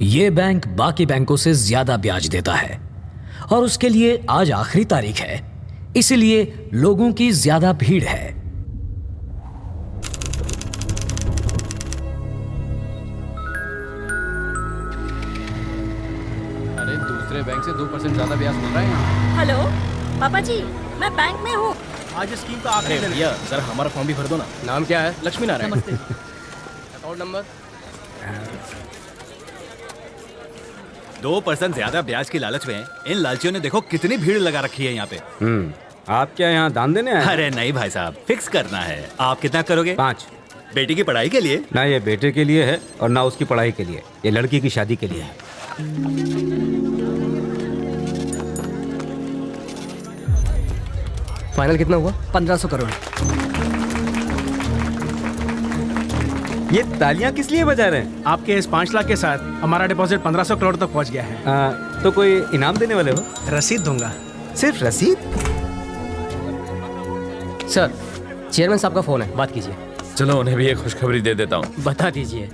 ये बैंक बाकी बैंकों से ज्यादा ब्याज देता है और उसके लिए आज आखिरी तारीख है, इसीलिए लोगों की ज्यादा भीड़ है। अरे दूसरे बैंक से 2% ज्यादा ब्याज मिल रहा है यहाँ। हेलो पापा जी, मैं बैंक में हूँ। आज स्कीम का आखिरी दिन। भैया जरा हमारा फॉर्म भी भर दो ना। नाम क्या है? लक्ष्मी नारायण। Account number? 2% ज्यादा ब्याज की लालच में इन लालचियों ने देखो कितनी भीड़ लगा रखी है यहाँ पे। आप क्या यहाँ दान देने आए? अरे नहीं भाई साहब, फिक्स करना है। आप कितना करोगे? 5। बेटी की पढ़ाई के लिए? ना ये बेटे के लिए है और ना उसकी पढ़ाई के लिए, ये लड़की की शादी के लिए है। फाइनल कितना हुआ? 1500 करोड़। ये तालियां किस लिए बजा रहे हैं? आपके इस 5 लाख के साथ हमारा डिपॉजिट 1500 करोड़ तक पहुंच गया है। तो कोई इनाम देने वाले हो? रसीद दूंगा। सिर्फ रसीद? सर, चेयरमैन साहब का फोन है, बात कीजिए। चलो उन्हें भी एक खुशखबरी दे देता हूँ। बता दीजिए।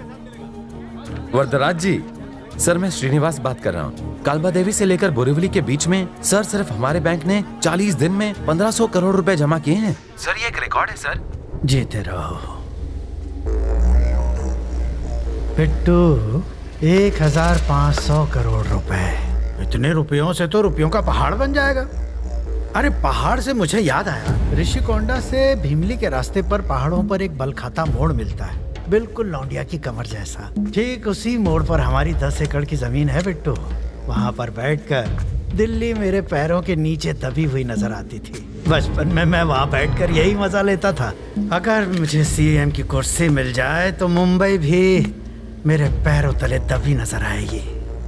वरदराज जी, सर मैं श्रीनिवास बात कर रहा हूँ। कालबा देवी से लेकर बोरीवली के बीच में सर सिर्फ हमारे बैंक ने 40 दिन में 1500 करोड़ रुपए जमा किए हैं। सर ये एक रिकॉर्ड है सर। जीते रहो पिट्टू। 1500 करोड़ रुपए, इतने रुपयों से तो रुपयों का पहाड़ बन जाएगा। अरे पहाड़ से मुझे याद आया, ऋषिकोंडा से भीमली के रास्ते पर पहाड़ों पर एक बल खाता मोड़ मिलता है, बिल्कुल लौंडिया की कमर जैसा। ठीक उसी मोड़ पर हमारी 10 एकड़ की जमीन है बिट्टू। वहाँ पर बैठकर दिल्ली मेरे पैरों के नीचे दबी हुई नजर आती थी। बचपन में मैं वहाँ बैठकर यही मजा लेता था। अगर मुझे सीएम की कुर्सी मिल जाए तो मुंबई भी मेरे पैरों तले दबी नजर आएगी,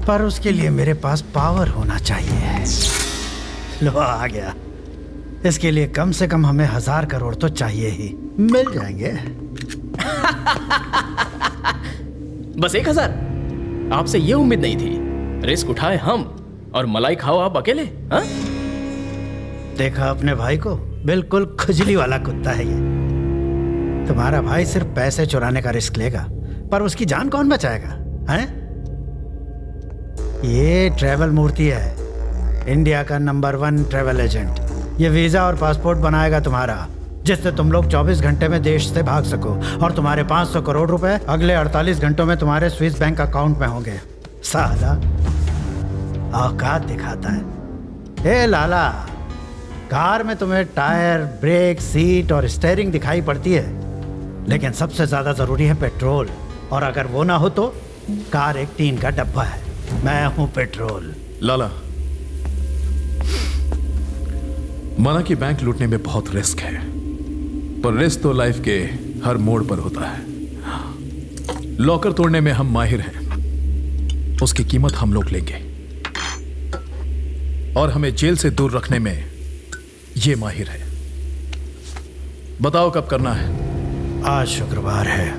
पर उसके लिए मेरे पास पावर होना चाहिए। लो आ गया। इसके लिए कम से कम हमें 1000 करोड़ तो चाहिए ही। मिल जाएंगे। बस 1000? आपसे ये उम्मीद नहीं थी। रिस्क उठाए हम और मलाई खाओ आप अकेले। हाँ? देखा अपने भाई को, बिल्कुल खुजली वाला कुत्ता है ये। तुम्हारा भाई सिर्फ पैसे चुराने का रिस्क लेगा, पर उसकी जान कौन बचाएगा? हैं? ये ट्रैवल मूर्ति है, इंडिया का नंबर 1 ट्रैवल एजेंट। ये वीजा और पासपोर्ट बनाएगा तुम्हारा, जिससे तुम लोग 24 घंटे में देश से भाग सको, और तुम्हारे 500 करोड़ रुपए अगले 48 घंटों में तुम्हारे स्विस बैंक अकाउंट में होंगे। साला औकात दिखाता है। ए लाला, कार में तुम्हें टायर, ब्रेक, सीट और स्टीयरिंग दिखाई पड़ती है, लेकिन सबसे ज्यादा जरूरी है पेट्रोल, और अगर वो ना हो तो कार एक टीन का डब्बा है। मैं हूं पेट्रोल। लाला, माना कि बैंक लूटने में बहुत रिस्क है, पर रिस्क तो लाइफ के हर मोड़ पर होता है। लॉकर तोड़ने में हम माहिर हैं, उसकी कीमत हम लोग लेंगे, और हमें जेल से दूर रखने में ये माहिर है। बताओ कब करना है? आज शुक्रवार है,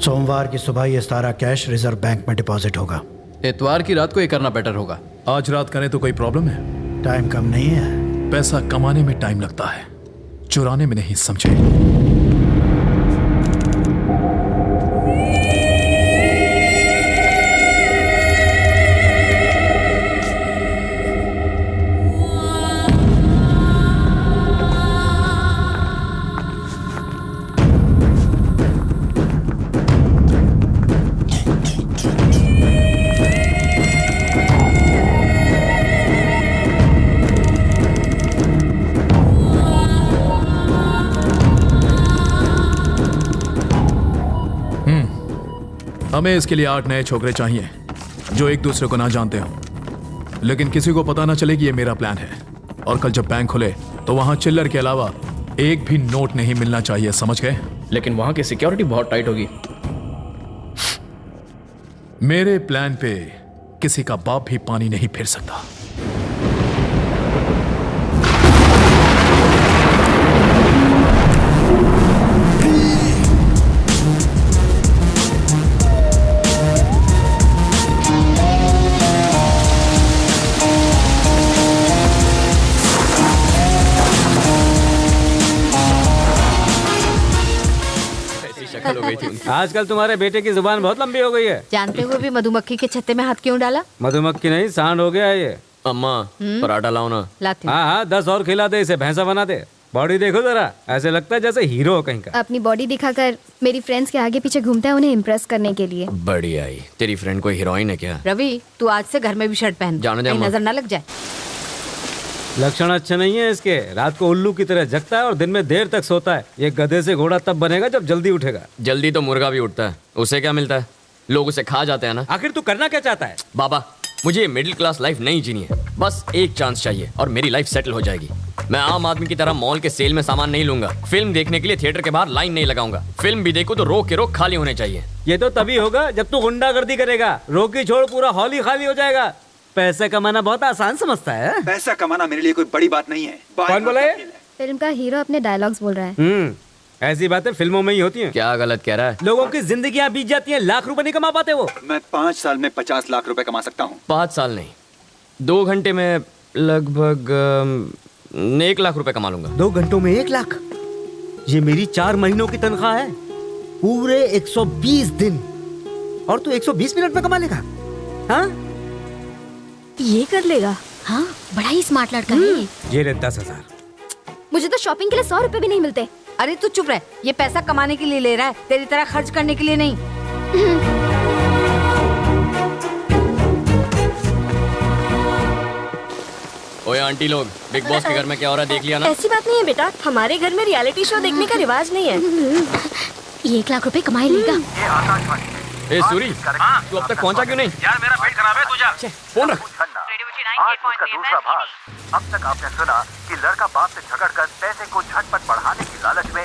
सोमवार की सुबह ये सारा कैश रिजर्व बैंक में डिपॉजिट होगा। इतवार की रात को ये करना बेटर होगा। आज रात करें तो कोई प्रॉब्लम है? टाइम कम नहीं है। पैसा कमाने में टाइम लगता है, चुराने में नहीं, समझे? हमें इसके लिए 8 नए छोकरे चाहिए जो एक दूसरे को ना जानते हो, लेकिन किसी को पता ना चले कि ये मेरा प्लान है। और कल जब बैंक खुले तो वहां चिल्लर के अलावा एक भी नोट नहीं मिलना चाहिए, समझ गए? लेकिन वहां की सिक्योरिटी बहुत टाइट होगी। मेरे प्लान पे किसी का बाप भी पानी नहीं फेर सकता। कल हो गई थी उनकी। आजकल तुम्हारे बेटे की जुबान बहुत लंबी हो गई है। जानते हुए भी मधुमक्खी के छत्ते में हाथ क्यों डाला? मधुमक्खी नहीं, सांड हो गया ये। अम्मा पराठा लाओ ना। लाती हूँ। हाँ हाँ, 10 और खिला दे, इसे भैंसा बना दे। बॉडी देखो जरा, ऐसे लगता है जैसे हीरो हो कहीं का। अपनी बॉडी दिखाकर मेरी फ्रेंड्स के आगे पीछे घूमता है उन्हें इम्प्रेस करने के लिए। बढ़िया ही। तेरी फ्रेंड कोई हीरोइन है क्या? रवि, तू आज से घर में भी शर्ट पहन, जाने दे कहीं अम्मा। नजर ना लग जाए। लक्षण अच्छे नहीं है इसके। रात को उल्लू की तरह जगता है और दिन में देर तक सोता है। ये गधे से घोड़ा तब बनेगा जब जल्दी उठेगा। जल्दी तो मुर्गा भी उठता है, उसे क्या मिलता है? लोग उसे खा जाते हैं ना। आखिर तू करना क्या चाहता है? बाबा, मुझे मिडिल क्लास लाइफ नहीं जीनी है। बस एक चांस चाहिए और मेरी लाइफ सेटल हो जाएगी। मैं आम आदमी की तरह मॉल के सेल में सामान नहीं लूंगा। फिल्म देखने के लिए थिएटर के बाहर लाइन नहीं लगाऊंगा। फिल्म भी देखूं तो रो के रो खाली होने चाहिए। ये तो तभी होगा जब तू गुंडागर्दी करेगा। रोकी छोड़ पूरा हॉल ही खाली हो जाएगा। पैसे कमाना बहुत आसान समझता है। पैसा कमाना मेरे लिए कोई बड़ी बात नहीं है। कौन बोला है? फिल्म का हीरो अपने डायलॉग्स बोल रहा है। ऐसी बातें फिल्मों में ही होती हैं। क्या गलत कह रहा है? लोगों की जिंदगियां बीत जाती हैं, लाख रुपए नहीं कमा पाते वो। मैं 5 साल में 50 लाख रुपए कमा सकता हूँ। 5 साल नहीं, 2 घंटे में लगभग 1 लाख रुपए कमा लूंगा। 2 घंटों में 1 लाख? ये मेरी 4 महीनों की तनख्वाह है, पूरे 120 दिन। और तू 120 मिनट में कमा लेगा? हाँ, ये कर लेगा। हाँ, बड़ा ही स्मार्ट लड़का है ये। ये ले 10,000। मुझे तो शॉपिंग के लिए 100 रुपए भी नहीं मिलते। अरे तू चुप रह, ये पैसा कमाने के लिए ले रहा है, तेरी तरह खर्च करने के लिए नहीं। ओए आंटी लोग, बिग बॉस के घर में क्या हो रहा है देख लिया ना? ऐसी बात नहीं है बेटा, हमारे घर में रियलिटी शो देखने का रिवाज नहीं है। 1 लाख रुपए कमाए लेगा। ए सूरी, तू अब तक पहुंचा क्यों नहीं? यार मेरा पेट खराब है, तू जा। फोन रख। आज उसका दूसरा भाग। अब तक आपने सुना कि लड़का बाप से झगड़कर पैसे को झटपट बढ़ाने की लालच में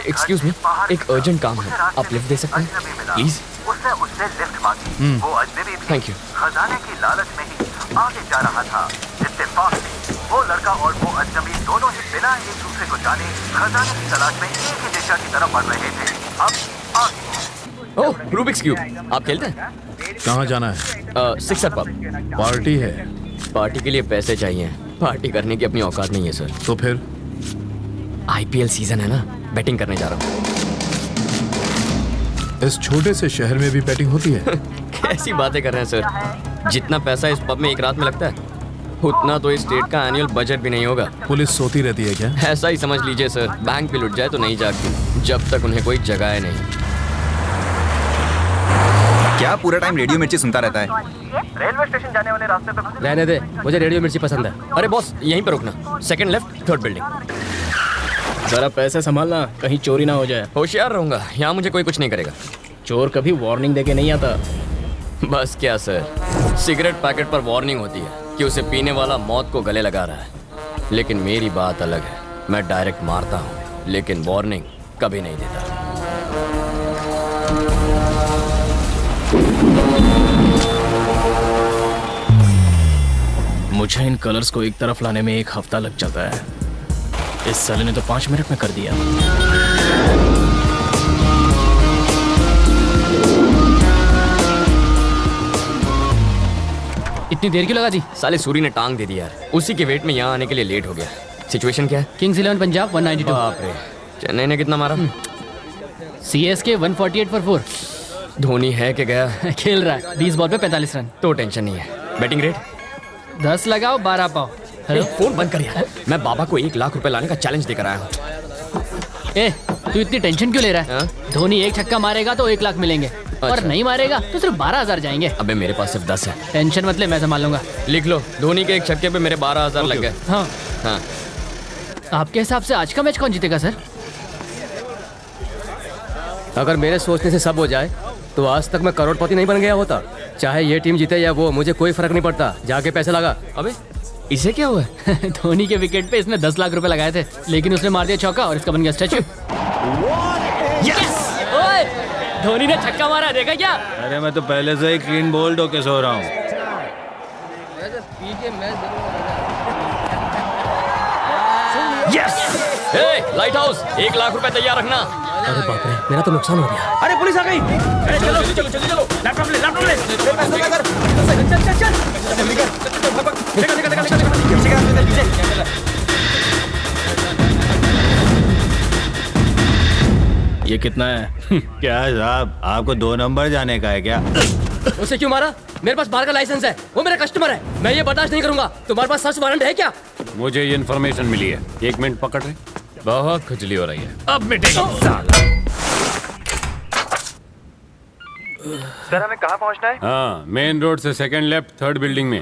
एक्सक्यूज मी, एक अर्जेंट काम है, आप लिफ्ट दे सकते हैं प्लीज? उसने उससे लिफ्ट मांगी। वो अजनबी भी थैंक यू। खजाने की लालच में ही आगे जा रहा था। इत्तेफाक से वो लड़का और वो अजनबी दोनों ही बिना एक दूसरे को जाने खजाने की तलाश में एक ही दिशा की तरफ बढ़ रहे थे। अब आगे। ओह, रूबिक्स क्यूब, आप खेलते हैं? कहाँ जाना है? Sixer pub. पार्टी है। पार्टी के लिए पैसे चाहिए, पार्टी करने की अपनी औकात नहीं है सर। तो फिर? IPL सीजन है ना, बैटिंग करने जा रहा हूँ। इस छोटे से शहर में भी बैटिंग होती है? कैसी बातें कर रहे हैं सर? जितना पैसा इस पब में एक रात में लगता है, उतना तो इस स्टेट का एनुअल बजट भी नहीं होगा। पुलिस सोती रहती है क्या? ऐसा ही समझ लीजिए सर। बैंक भी लुट जाए तो नहीं जागती जब तक उन्हें कोई जगाए नहीं। क्या पूरा टाइम रेडियो मिर्ची सुनता रहता है? रेलवे स्टेशन जाने वाले रास्ते पे रहने दे, मुझे रेडियो मिर्ची पसंद है। अरे बॉस, यहीं पे रुकना, सेकंड लेफ्ट, थर्ड बिल्डिंग। जरा पैसे संभालना, कहीं चोरी ना हो जाए। होशियार रहूंगा, यहाँ मुझे कोई कुछ नहीं करेगा। चोर कभी वार्निंग देके नहीं आता। बस क्या सर, सिगरेट पैकेट पर वार्निंग होती है कि उसे पीने वाला मौत को गले लगा रहा है, लेकिन मेरी बात अलग है। मैं डायरेक्ट मारता हूँ, लेकिन वार्निंग कभी नहीं देता। मुझे इन कलर्स को एक तरफ लाने में 1 हफ्ता लग जाता है। इस साले ने तो 5 मिनट में कर दिया। इतनी देर क्यों लगा दी? साले सूरी ने टांग दे दी यार। उसी के वेट में यहाँ आने के लिए लेट हो गया। सिचुएशन क्या है? किंग्स 11 पंजाब 192। बाप रे, चेन्नई ने कितना मारा? CSK 148 for 4। धोनी है कि गया? खेल रहा है, 20 बॉल पे 45 रन। तो टेंशन नहीं है। बैटिंग रेट 10 लगाओ 12 पाओ। हेलो, फोन बंद कर यार। मैं बाबा को 1 लाख रुपए लाने का चैलेंज देकर आया हूँ। ए, तू इतनी टेंशन क्यों ले रहा है? धोनी 1 छक्का मारेगा तो 1 लाख मिलेंगे, और नहीं मारेगा तो सिर्फ 12,000 जाएंगे। अबे मेरे पास सिर्फ 10 है। टेंशन मत ले, मैं संभाल लूंगा। लिख लो, धोनी के 1 छक्के पे मेरे 12,000 लग गए। हाँ हाँ। आपके हिसाब से आज का मैच कौन जीतेगा सर? अगर मेरे सोचने से सब हो जाए तो आज तक मैं करोड़पति नहीं बन गया होता। चाहे ये टीम जीते या वो, मुझे कोई फर्क नहीं पड़ता। जाके पैसे लगा। अबे इसे क्या हुआ? धोनी के विकेट पे इसने 10 लाख रुपए लगाए थे, लेकिन उसने मार दिया चौका और इसका बन गया स्टैचू। ओए, धोनी ने छक्का मारा, देखा क्या? अरे मैं तो पहले से ही क्लीन बोल्ड होके सो रहा हूँ। लाइट हाउस, 1 लाख रुपए तैयार रखना। अरे बाप रे, मेरा तो नुकसान हो गया। अरे पुलिस आ गई। चलो चलो चलो चलो, लैपटॉप ले, लैपटॉप ले। ये कितना है? क्या साहब, आपको 2 नंबर जाने का है क्या? उसे क्यों मारा? मेरे पास बार का लाइसेंस है, वो मेरा कस्टमर है, मैं ये बर्दाश्त नहीं करूंगा। तुम्हारे पास सर्च वारंट है क्या? मुझे ये इन्फॉर्मेशन मिली है। 1 मिनट पकड़ रहे। बहुत खुजली हो रही है। अब मिटेगा। सर हमें कहाँ पहुँचना है? हाँ, मेन रोड से सेकंड लेफ्ट, 3rd बिल्डिंग में।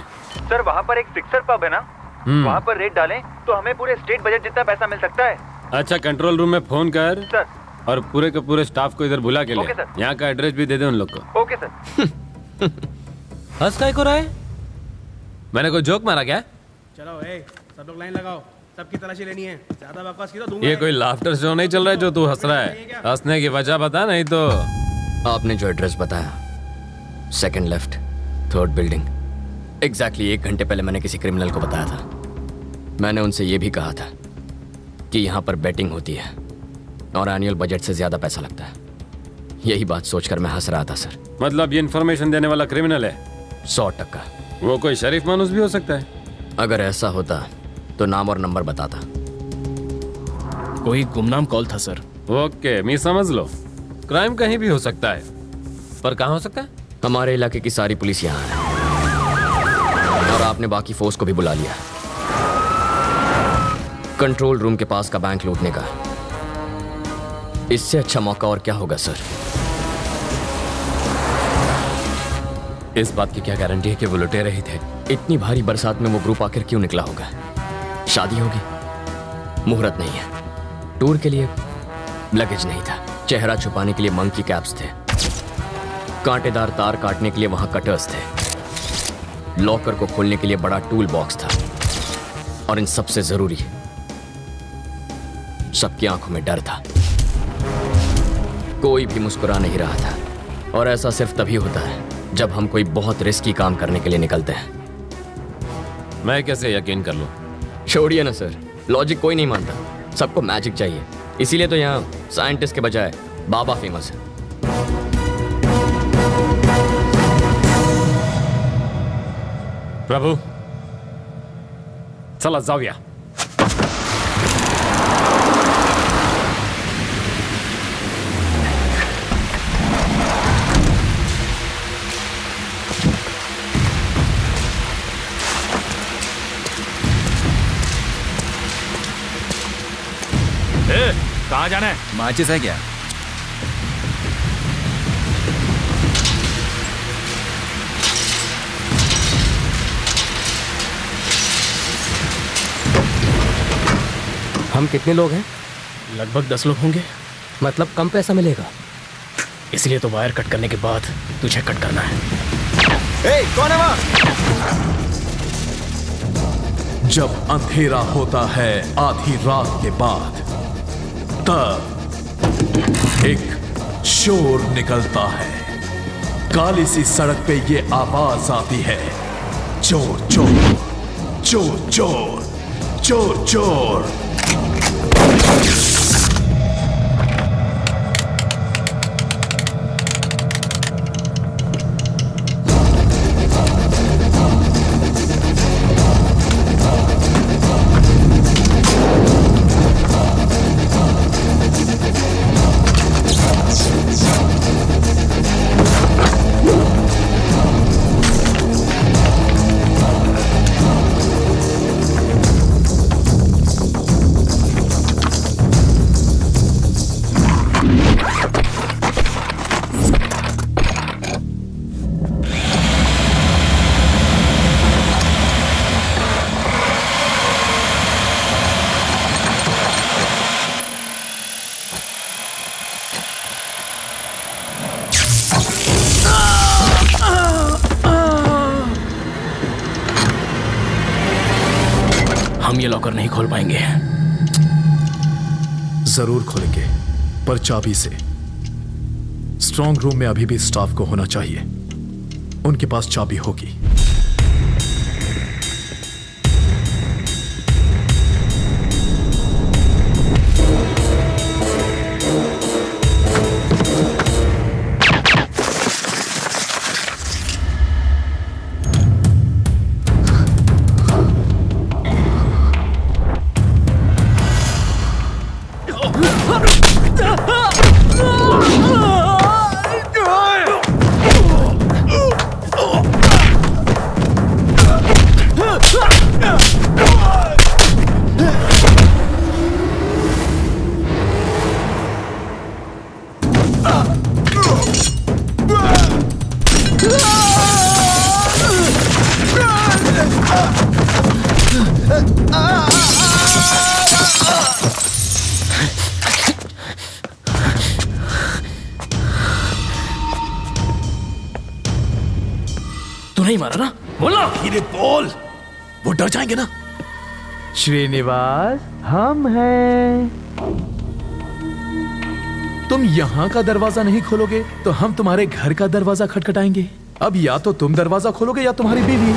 सर वहाँ पर एक फिक्सर पब है ना, वहाँ पर रेट डालें तो हमें पूरे स्टेट बजट जितना पैसा मिल सकता है। अच्छा, कंट्रोल रूम में फोन कर सर, और पूरे के पूरे स्टाफ को इधर बुला के ले। Okay, sir. यहाँ का एड्रेस भी दे दे उन लोग को। Okay sir. हंस काय को रहा है? मैंने कोई जोक मारा क्या? चलो सब लोग लाइन लगाओ, सबकी तलाशी लेनी है। ज्यादा बकवास की तो दूंगा। ये कोई लाफ्टर शो नहीं चल रहा है जो तू हंस रहा है। हंसने की वजह बता, नहीं तो। आपने जो एड्रेस बताया, second left, 3rd building, exactly 1 घंटे पहले मैंने किसी क्रिमिनल को बताया था। मैंने उनसे ये भी कहा था कि यहाँ पर बेटिंग होती है और एनुअल बजट से ज्यादा पैसा लगता है। यही बात सोचकर मैं हंस रहा था सर। मतलब ये इन्फॉर्मेशन देने वाला क्रिमिनल है? 100%। वो कोई शरीफ मानुस भी हो सकता है। अगर ऐसा होता तो नाम और नंबर बताता। कोई गुमनाम कॉल था सर। ओके, मैं समझ लो। क्राइम कहीं भी हो सकता है, पर कहाँ हो सकता है? हमारे इलाके की सारी पुलिस यहाँ है और आपने बाकी फोर्स को भी बुला लिया कंट्रोल रूम के पास का बैंक लूटने का। इससे अच्छा मौका और क्या होगा सर? इस बात की क्या गारंटी है कि वो लुटेरे ही थे? इतनी भारी बरसात में वो ग्रुप आखिर क्यों निकला होगा? शादी होगी, मुहूर्त नहीं है, टूर के लिए लगेज नहीं था, चेहरा छुपाने के लिए मंकी कैप्स थे, कांटेदार तार काटने के लिए वहां कटर्स थे, लॉकर को खोलने के लिए बड़ा टूल बॉक्स था, और इन सबसे जरूरी सबकी आंखों में डर था। कोई भी मुस्कुरा नहीं रहा था, और ऐसा सिर्फ तभी होता है जब हम कोई बहुत रिस्की काम करने के लिए निकलते हैं। मैं कैसे यकीन कर लूं? छोड़िए ना सर, लॉजिक कोई नहीं मानता, सबको मैजिक चाहिए। इसीलिए तो यहाँ साइंटिस्ट के बजाय बाबा फेमस है। प्रभु, चला जाऊया। कहाँ जाना है? माचिस है क्या? हम कितने लोग हैं? लगभग 10 लोग होंगे। मतलब कम पैसा मिलेगा? इसलिए तो वायर कट करने के बाद तुझे कट करना है। कौन है वहाँ? जब अंधेरा होता है आधी रात के बाद, तब एक शोर निकलता है। काली सी सड़क पे ये आवाज आती है, चोर चोर चोर चोर चोर चोर। हम ये लॉकर नहीं खोल पाएंगे। जरूर खोलेंगे, पर चाबी से। स्ट्रांग रूम में अभी भी स्टाफ को होना चाहिए, उनके पास चाबी होगी। नहीं मारा ना? बोलो। धीरे बोल, वो डर जाएंगे ना। श्रीनिवास, हम हैं। तुम यहाँ का दरवाजा नहीं खोलोगे तो हम तुम्हारे घर का दरवाजा खटखटाएंगे। अब या तो तुम दरवाजा खोलोगे या तुम्हारी बीवी।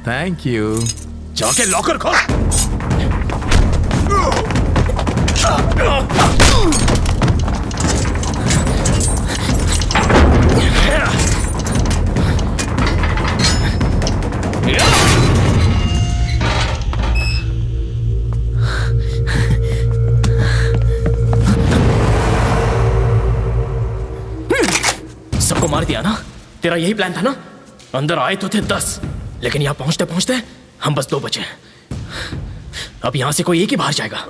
Thank you. जाके लॉकर खोल। सबको मार दिया ना? तेरा यही प्लान था ना? अंदर आए तो थे 10, लेकिन यहां पहुंचते पहुंचते हम बस 2 बचे। अब यहां से कोई एक ही बाहर जाएगा।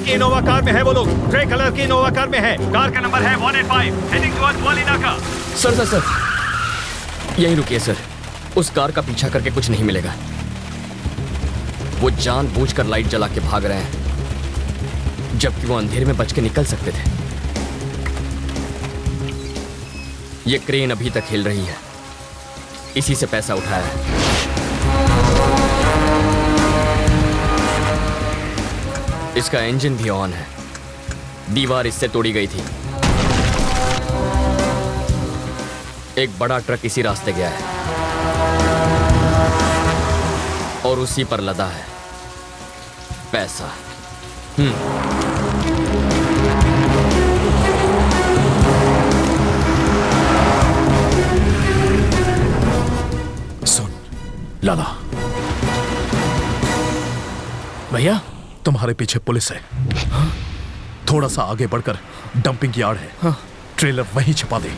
इनोवा कार में है वो लोग। ग्रे कलर की इनोवा कार में है। कार का नंबर है 185, हेडिंग टुवर्ड्स वालीनाका। सर यहीं रुकिए सर। उस कार का पीछा करके कुछ नहीं मिलेगा। वो जानबूझकर लाइट जला के भाग रहे हैं, जबकि वो अंधेरे में बच के निकल सकते थे। ये क्रेन अभी तक हिल रही है, इसी से पैसा उठाया है। इसका इंजन भी ऑन है। दीवार इससे तोड़ी गई थी। एक बड़ा ट्रक इसी रास्ते गया है और उसी पर लदा है पैसा। सुन लाला, भैया तुम्हारे पीछे पुलिस है। हाँ? थोड़ा सा आगे बढ़कर डंपिंग यार्ड है। हाँ? ट्रेलर वहीं छिपा दे।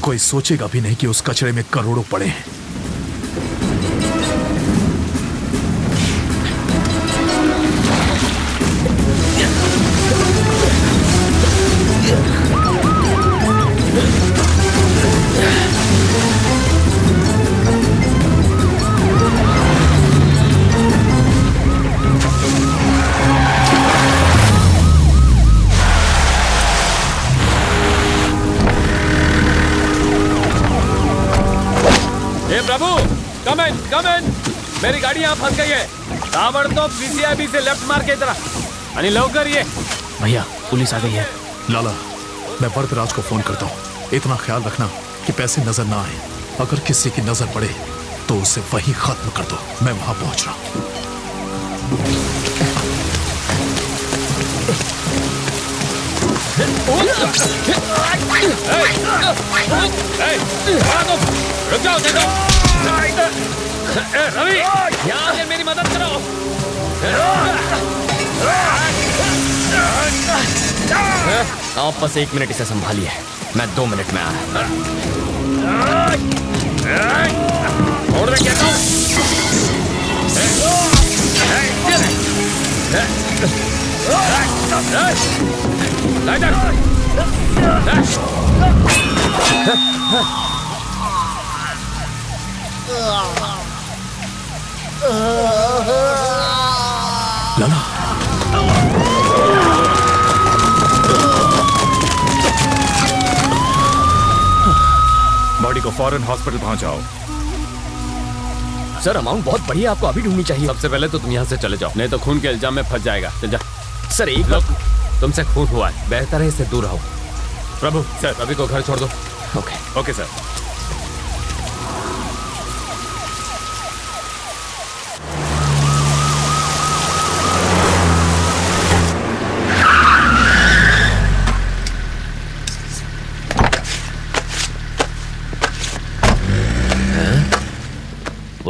कोई सोचेगा भी नहीं कि उस कचरे में करोड़ों पड़े हैं। प्रभु, कम इन। मेरी गाड़ी यहाँ फंस गई है। ताबड़तोब पीसीआईबी से लेफ्ट मार के तरह। आणि लवकर ये। भैया पुलिस आ गई है। लाला, मैं वरदराज को फोन करता हूँ। इतना ख्याल रखना कि पैसे नजर ना आए। अगर किसी की नजर पड़े तो उसे वहीं खत्म कर दो। मैं वहां पहुंच रहा हूँ। रुक जाओ, देखो। रवि, यहाँ आकर मेरी मदद करो। आप बस 1 मिनट इसे संभालिए, मैं 2 मिनट में आया। छोड़ दे, कहता हूँ। लाला, बॉडी को फौरन हॉस्पिटल पहुंचाओ। सर अमाउंट बहुत बड़ी है, आपको अभी ढूंढनी चाहिए। सबसे पहले तो तुम यहाँ से चले जाओ, नहीं तो खून के इल्जाम में फंस जाएगा। चल जा। सर एक बार तुमसे खून हुआ है, बेहतर है इससे दूर रहो। प्रभु, सर रवि को घर छोड़ दो। Okay sir.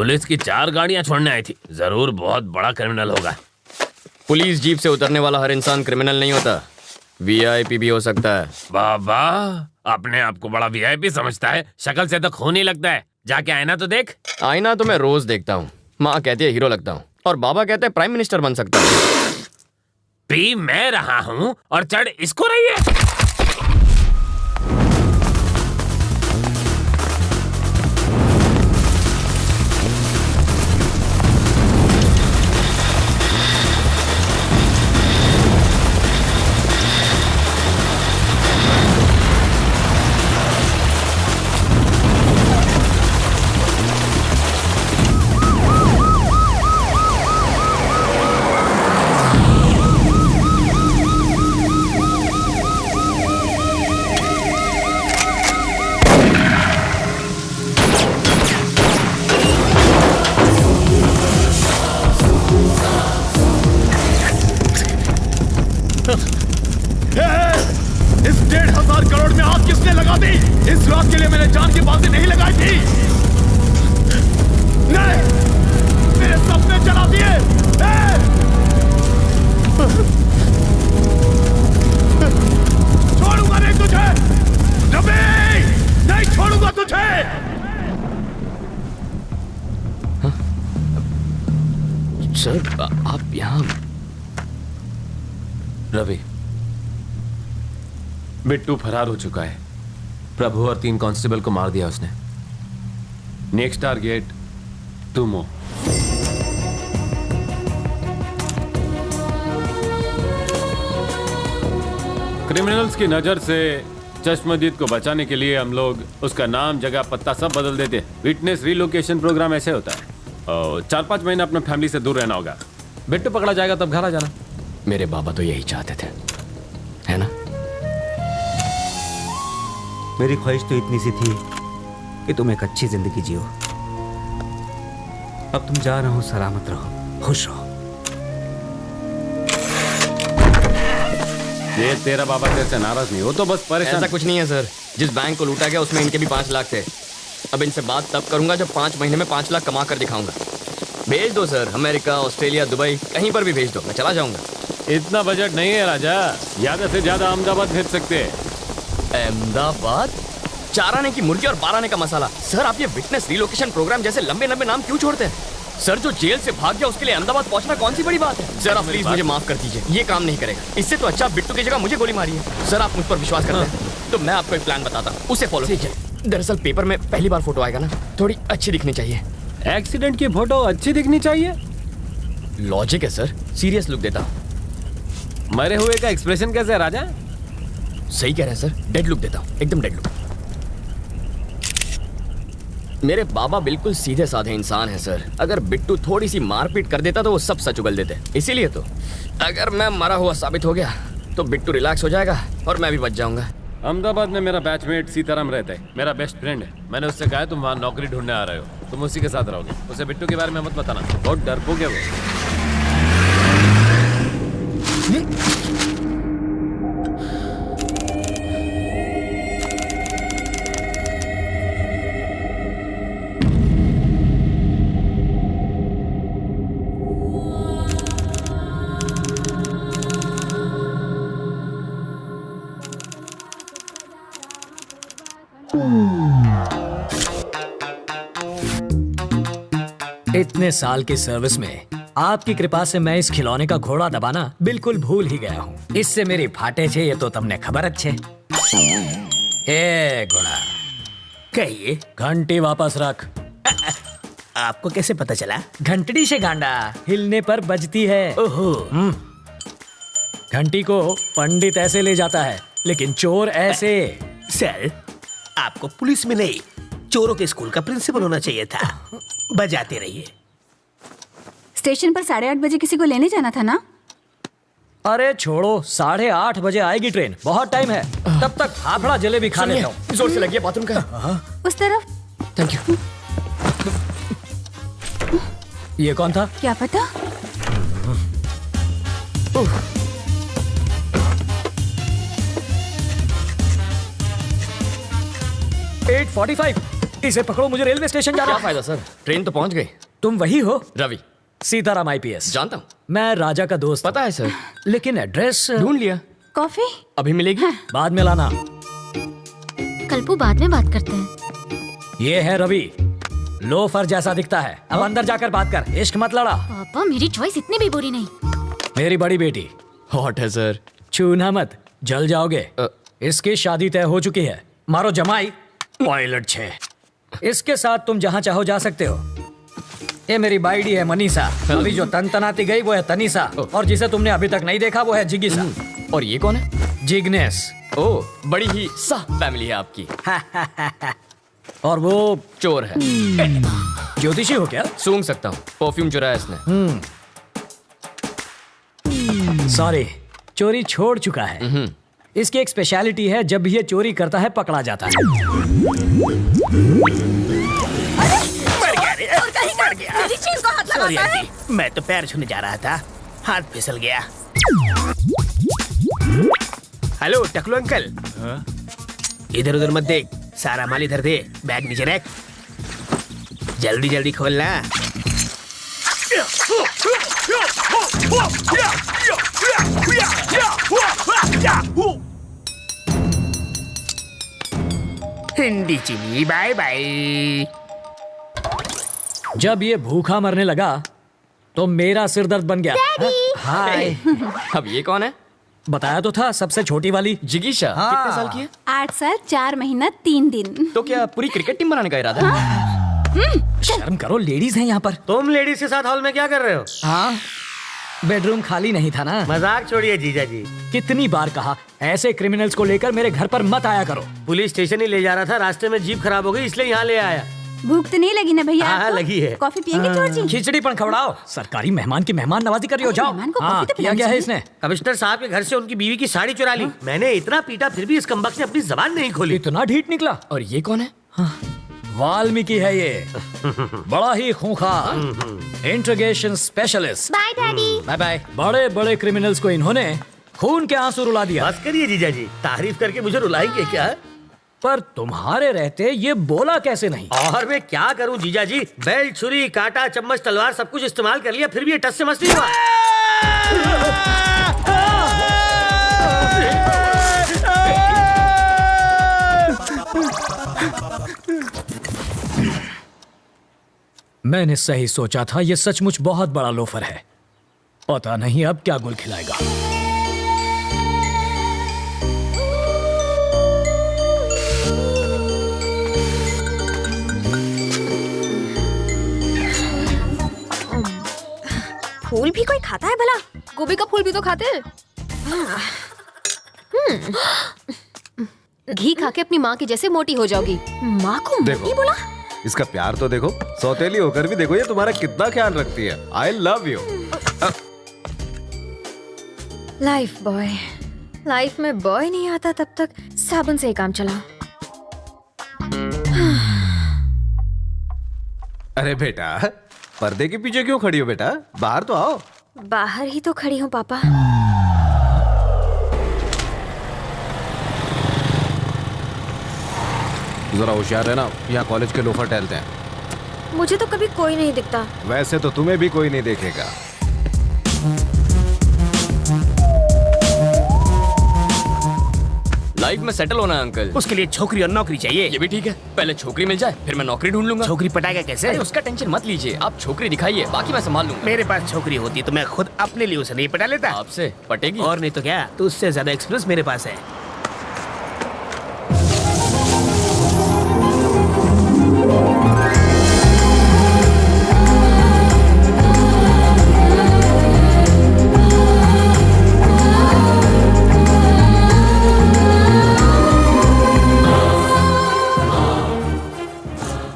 पुलिस की 4 गाड़ियां छोड़ने आई थी। जरूर बहुत बड़ा क्रिमिनल होगा। पुलिस जीप से उतरने वाला हर इंसान क्रिमिनल नहीं होता, वीआईपी भी हो सकता है। बाबा अपने आप को बड़ा वीआईपी समझता है, शक्ल से तो खून ही लगता है। जाके आईना तो देख। आईना तो मैं रोज देखता हूँ। माँ कहती है हीरो लगता हूँ और बाबा कहते हैं प्राइम मिनिस्टर बन सकता हूँ। पी मैं रहा हूँ और चढ़ इसको रही है। इस 1,500 करोड़ में आग किसने लगा दी? इस रात के लिए मैंने जान की बाजी नहीं लगाई थी। नहीं, मेरे सपने जला दिए। छोड़ूंगा नहीं तुझे रवि, नहीं छोड़ूंगा तुझे। सर आप यहाँ? रवि, बिट्टू फरार हो चुका है। प्रभु और 3 कांस्टेबल को मार दिया उसने। नेक्स्ट टारगेट तुम हो। क्रिमिनल्स की नजर से चश्मदीद को बचाने के लिए हम लोग उसका नाम, जगह, पत्ता सब बदल देते हैं। विटनेस रिलोकेशन प्रोग्राम ऐसे होता है। 4-5 महीने अपने फैमिली से दूर रहना होगा। बिट्टू पकड़ा जाएगा तब घर आ जाना। मेरे बाबा तो यही चाहते थे, है ना? मेरी ख्वाहिश तो इतनी सी थी कि तुम एक अच्छी जिंदगी जियो। अब तुम जा रहे हो, सलामत रहो, खुश रहो। ये तेरा बाबा तेरे से नाराज नहीं हो तो बस परेशान। ऐसा कुछ नहीं है सर। जिस बैंक को लूटा गया उसमें इनके भी 5 लाख थे। अब इनसे बात तब करूंगा जब 5 महीने में 5 लाख कमा कर दिखाऊंगा। भेज दो सर, अमेरिका, ऑस्ट्रेलिया, दुबई, कहीं पर भी भेज दो, मैं चला जाऊंगा। इतना बजट नहीं है राजा, ज्यादा से ज्यादा अहमदाबाद भेज सकते हैं। अहमदाबाद? 4 आने की मुर्गी और 12 आने का मसाला। सर आप ये विटनेस रिलोकेशन प्रोग्राम जैसे लंबे लंबे नाम क्यों छोड़ते हैं? सर जो जेल से भाग गया उसके लिए अहमदाबाद पहुंचना कौन सी बड़ी बात है? सर आप प्लीज मुझे माफ कर दीजिए, ये काम नहीं करेगा। इससे तो अच्छा बिट्टू की जगह मुझे गोली मारी है। सर आप मुझ पर विश्वास करते हैं तो मैं आपको एक प्लान बताता हूँ, उसे फॉलो कीजिए। दरअसल पेपर में पहली बार फोटो आएगा ना, थोड़ी अच्छी दिखनी चाहिए। एक्सीडेंट की फोटो अच्छी दिखनी चाहिए? लॉजिक है सर, सीरियस लुक देता हूँ। मरे हुए का एक्सप्रेशन कैसे है राजा? सही कह रहे हैं सर, डेड लुक देता हूँ, एकदम डेड लुक। मेरे बाबा बिल्कुल सीधे साधे इंसान हैं सर। अगर बिट्टू थोड़ी सी मारपीट कर देता तो वो सब सच उगल देते। इसीलिए तो अगर मैं मरा हुआ साबित हो गया तो बिट्टू रिलैक्स हो जाएगा और मैं भी बच जाऊंगा। अहमदाबाद में मेरा बैचमेट सीताराम रहता है, मेरा बेस्ट फ्रेंड है। मैंने उससे कहा तुम वहाँ नौकरी ढूंढने आ रहे हो, तुम उसी के साथ रहोगे। उसे बिट्टू के बारे में मत बताना, बहुत डरपोक है वो। इतने साल की सर्विस में आपकी कृपा से मैं इस खिलौने का घोड़ा दबाना बिल्कुल भूल ही गया हूँ। इससे मेरी फाटे छे ये तो तुमने खबर अच्छे। ए घोड़ा, कहिए। घंटी वापस रख। आपको कैसे पता चला? घंटड़ी से गांडा हिलने पर बजती है। ओहो। घंटी को पंडित ऐसे ले जाता है लेकिन चोर ऐसे। सर आपको पुलिस में नहीं, चोरों के स्कूल का प्रिंसिपल होना चाहिए था। बजाते रहिए। स्टेशन पर 8:30 बजे किसी को लेने जाना था ना? अरे छोड़ो, 8:30 बजे आएगी ट्रेन, बहुत टाइम है। तब तक फाफड़ा जलेबी खा लेता हूँ। जोर से लगी है बाथरूम का। उस तरफ। Thank you. ये कौन था? क्या पता। 8:45। इसे पकड़ो, मुझे रेलवे स्टेशन जाना। क्या फायदा सर, ट्रेन तो पहुंच गई। तुम वही हो? रवि, सीताराम IPS। जानता हूँ। मैं राजा का दोस्त। पता है सर, लेकिन एड्रेस ढूंढ लिया। कॉफी अभी मिलेगी? बाद में लाना। कल्पू, बाद में बात करते हैं। ये है रवि, लोफर जैसा दिखता है। अब अंदर जाकर बात कर, इश्क मत लड़ा। पापा, मेरी चॉइस इतनी भी बुरी नहीं। मेरी बड़ी बेटी। हॉट है सर। छूना मत, जल जाओगे। इसकी शादी तय हो चुकी है। मारो जमाई, पायलट 6। इसके साथ तुम जहाँ चाहो जा सकते हो। ये मेरी बाइडी है मनीषा। अभी जो तनतनाती गई वो है तनीषा, और जिसे तुमने अभी तक नहीं देखा वो है जिगिसा। और ये कौन है? जिग्नेस। ओह, बड़ी ही साफ फैमिली है आपकी। और वो चोर है। ज्योतिषी हो क्या? सूंघ सकता हूँ, परफ्यूम चुराया इसने। सॉरी, चोरी छोड़ चुका है। इसकी एक स्पेशलिटी है, जब भी ये चोरी करता है पकड़ा जाता है। मर गया। सॉरी आंटी, मैं तो पैर छूने जा रहा था, हाथ फिसल गया। हेलो टकलू अंकल, इधर उधर मत देख, सारा माल इधर दे, बैग नीचे रख, जल्दी जल्दी खोलना। हिंदी चीनी बाय बाय। जब ये भूखा मरने लगा तो मेरा सिर दर्द बन गया। हाय। अब ये कौन है? बताया तो था, सबसे छोटी वाली जिगीशा। कितने साल की है? 8 साल 4 महीना 3 दिन। तो क्या पूरी क्रिकेट टीम बनाने का इरादा है? शर्म करो, लेडीज हैं यहाँ पर। तुम लेडीज के साथ हॉल में क्या कर रहे हो? हाँ, बेडरूम खाली नहीं था ना। मजाक छोड़िए जीजा जी। कितनी बार कहा, ऐसे क्रिमिनल्स को लेकर मेरे घर पर मत आया करो। पुलिस स्टेशन ही ले जा रहा था, रास्ते में जीप खराब हो गई इसलिए यहाँ ले आया। भूख तो नहीं लगी ना भैया? हाँ, लगी है। कॉफी पियेंगे चोर जी? खिचड़ी पण खवड़ाओ। सरकारी मेहमान की मेहमान नवाजी कर रही हो, जाओ। हाँ, किया क्या है इसने? कमिश्नर साहब के घर से उनकी बीवी की साड़ी चुरा ली। मैंने इतना पीटा फिर भी इस कमबख्त ने अपनी जबान नहीं खोली। इतना ढीठ निकला। और ये कौन है? वाल्मीकि है ये, बड़ा ही खूंखार interrogation specialist. Bye daddy. Bye bye. बड़े बड़े क्रिमिनल्स को इन्होंने खून के आंसू रुला दिया। बस करिए जीजा जी, तारीफ करके मुझे रुलाएंगे क्या? पर तुम्हारे रहते ये बोला कैसे नहीं? और मैं क्या करूं जीजा जी, बेल्ट, छुरी, कांटा, चम्मच, तलवार सब कुछ इस्तेमाल कर लिया, फिर भी ये टस से मस नहीं हुआ। मैंने सही सोचा था, ये सचमुच बहुत बड़ा लोफर है। पता नहीं अब क्या गुल खिलाएगा। फूल भी कोई खाता है भला? गोभी का फूल भी तो खाते हैं। घी खा के अपनी माँ की जैसे मोटी हो जाओगी। माँ को मोटी बोला? इसका प्यार तो देखो, सौतेली होकर भी देखो ये तुम्हारा कितना ख्याल रखती है। I love you. Life boy. Life में बॉय नहीं आता तब तक साबुन से ही काम चला। अरे बेटा, पर्दे के पीछे क्यों खड़ी हो बेटा? बाहर तो आओ। बाहर ही तो खड़ी हूँ पापा। जरा होशियार रहना, यहाँ कॉलेज के लोफर टहलते हैं। मुझे तो कभी कोई नहीं दिखता। वैसे तो तुम्हें भी कोई नहीं देखेगा। लाइफ में सेटल होना है अंकल। उसके लिए छोकरी और नौकरी चाहिए। ये भी ठीक है, पहले छोकरी मिल जाए फिर मैं नौकरी ढूंढ लूंगा। छोकरी पटाएगा कैसे? अरे उसका टेंशन मत लीजिए, आप छोकरी दिखाइए, बाकी मैं संभाल लूंगा। मेरे पास छोकरी होती तो मैं खुद अपने लिए उसे नहीं पटा लेता। आपसे पटेगी? और नहीं तो क्या, तो उससे ज्यादा एक्सपीरियंस मेरे पास है।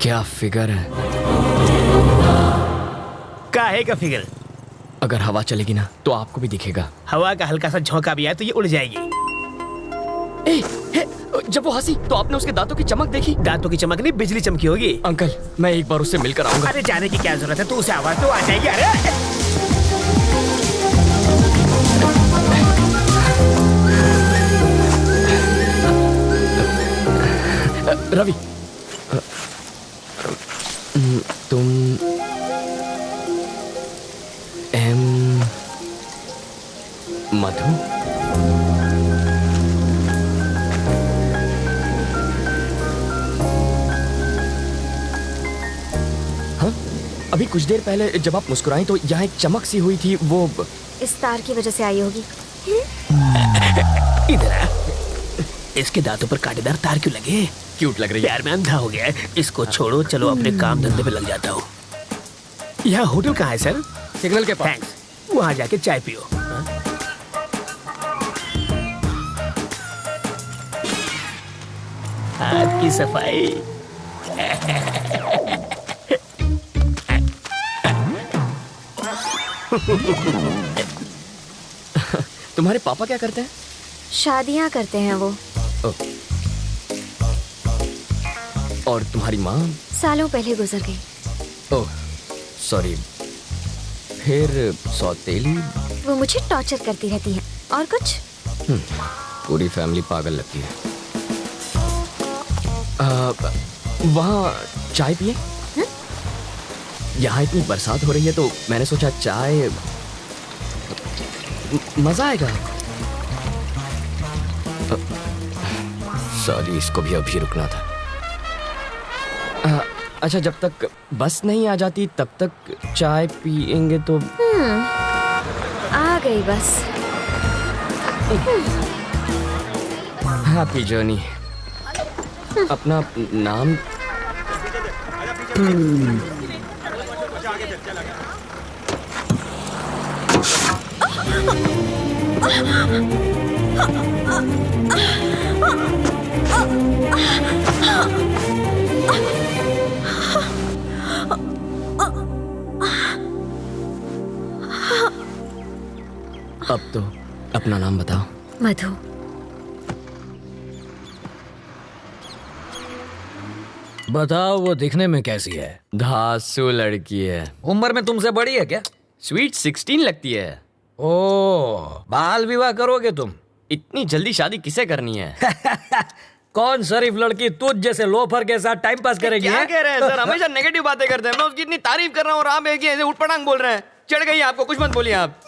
क्या फिगर है? काहे का फिगर? अगर हवा चलेगी ना तो आपको भी दिखेगा। हवा का हल्का सा झोंका भी आए तो ये उड़ जाएगी। जब वो हंसी तो आपने उसके दांतों की चमक देखी? दांतों की चमक नहीं, बिजली चमकी होगी। अंकल, मैं एक बार उससे मिलकर आऊंगा। अरे जाने की क्या जरूरत है, तू उसे आवाज तो आ जाएगी। अरे रवि, कुछ देर पहले जब आप मुस्कुराई तो यहाँ एक चमक सी हुई थी, वो इस तार की वजह से आई होगी। इधर आ। इसके दांतों पर कांटेदार तार क्यों लगे? क्यूट लग रही है। यार मैं अंधा हो गया है। इसको छोड़ो, चलो अपने काम धंधे पे लग जाता हूँ। यहाँ होटल कहाँ है सर? सिग्नल के पास। थैंक्स। वहाँ जाके चाय पियो। हाथ की सफाई। तुम्हारे पापा क्या करते हैं? शादियाँ करते हैं वो। और तुम्हारी माँ? सालों पहले गुजर गई। Oh sorry. फिर सौतेली? वो मुझे टॉर्चर करती रहती है। और कुछ? पूरी फैमिली पागल लगती है। वहाँ चाय पिए? यहाँ इतनी बरसात हो रही है तो मैंने सोचा चाय मजा आएगा। सॉरी, इसको भी अभी रुकना था। अच्छा, जब तक बस नहीं आ जाती तब तक चाय पिएंगे तो? आ गई बस। Happy journey. अपना नाम? अब तो अपना नाम बताओ। मधु। बताओ, वो दिखने में कैसी है? धांसू लड़की है। उम्र में तुमसे बड़ी है क्या? स्वीट 16 लगती है। ओह, बाल विवाह करोगे तुम? इतनी जल्दी शादी किसे करनी है? कौन शरीफ लड़की तुझ जैसे लोफर के साथ टाइम पास करेगी? क्या कह रहे हैं सर? हमेशा नेगेटिव बातें करते हैं। मैं उसकी इतनी तारीफ कर रहा हूँ और आप एक ऐसे उठपटांग बोल रहे हैं। चढ़ गई आपको, कुछ मत बोलिए आप।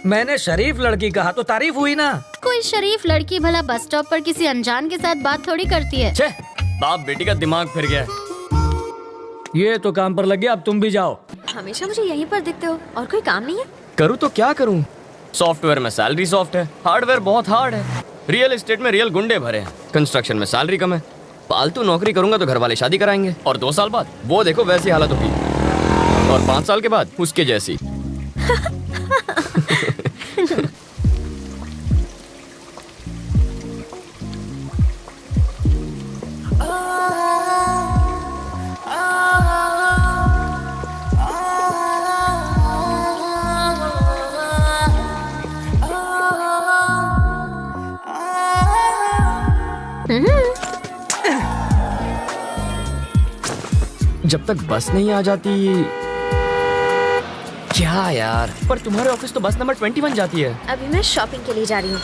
मैंने शरीफ लड़की कहा तो तारीफ हुई ना। कोई शरीफ लड़की भला बस स्टॉप पर किसी अनजान के साथ बात थोड़ी करती है। छे, बाप बेटी का दिमाग फिर गया। ये तो काम पर लग गया, अब तुम भी जाओ। हमेशा मुझे यहीं पर दिखते हो, और कोई काम नहीं है? करूँ तो क्या करूँ? सॉफ्टवेयर में सैलरी सॉफ्ट है, हार्डवेयर बहुत हार्ड है, रियल एस्टेट में रियल गुंडे भरे हैं, कंस्ट्रक्शन में सैलरी कम है। पालतू नौकरी करूंगा तो घर वाले शादी कराएंगे और 2 साल बाद वो देखो वैसी हालत होगी, और 5 साल के बाद उसके जैसी। जब तक बस नहीं आ जाती। क्या यार, पर तुम्हारे ऑफिस तो बस नंबर 21 जाती है। अभी मैं शॉपिंग के लिए जा रही हूँ।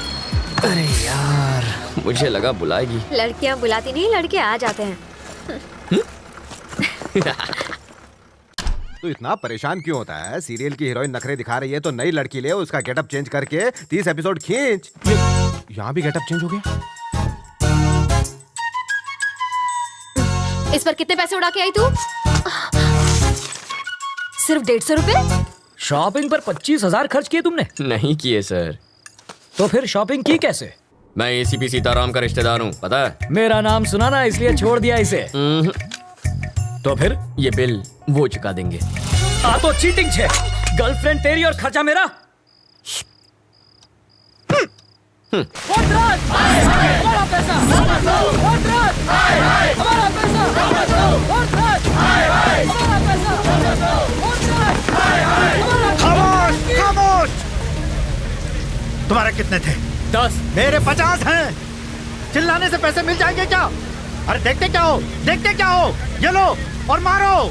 अरे यार, मुझे लगा बुलाएगी। लड़कियाँ बुलाती नहीं, लड़के आ जाते हैं। तू इतना परेशान क्यों होता है? सीरियल की हीरोइन नखरे दिखा रही है तो नई लड़की ले, उसका गेटअप चेंज करके 30 एपिसोड खींच। यहाँ भी गेटअप चेंज हो गया। इस पर कितने पैसे उड़ा के आई तू? सिर्फ 150 रुपए? शॉपिंग पर 25,000 खर्च किए तुमने? नहीं किए सर। तो फिर शॉपिंग की कैसे? मैं एसीपी सीताराम का रिश्तेदार हूँ, पता है? मेरा नाम सुना ना, इसलिए छोड़ दिया इसे। तो फिर ये बिल वो चुका देंगे। आ तो चीटिंग छे। गर्लफ्रेंड तेरी और खर्चा मेरा। हमारा पैसा, खामोश, खामोश। तुम्हारे कितने थे? 10। मेरे 50 हैं। चिल्लाने से पैसे मिल जाएंगे क्या? अरे देखते क्या हो, देखते क्या हो? ये लो और मारो।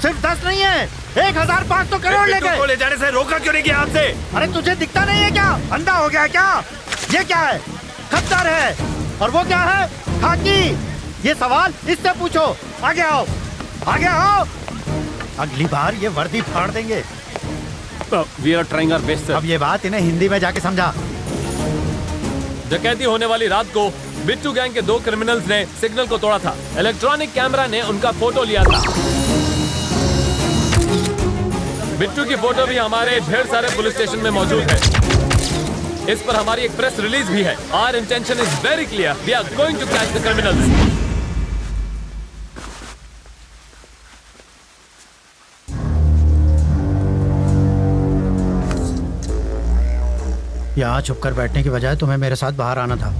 सिर्फ 10 नहीं है, 1,500 करोड़ ले गए। ले जाने से रोका क्यों नहीं किया आपसे? अरे तुझे दिखता नहीं है क्या? अंधा हो गया है क्या? ये क्या है? खद्दार है। और वो क्या है? खाकी। ये सवाल इससे पूछो। आगे आओ, आगे आओ। अगली बार ये वर्दी फाड़ देंगे। We are trying our best, sir. अब ये बात इन्हें हिंदी में जाके समझा। डकैती होने वाली रात को बिट्टू गैंग के 2 क्रिमिनल्स ने सिग्नल को तोड़ा था। इलेक्ट्रॉनिक कैमरा ने उनका फोटो लिया था। बिट्टू की फोटो भी हमारे ढेर सारे पुलिस स्टेशन में मौजूद है। इस पर हमारी एक प्रेस रिलीज भी है। Our intention is very clear, we are going to catch the criminals. यहाँ छुपकर बैठने की बजाय तुम्हें मेरे साथ बाहर आना था।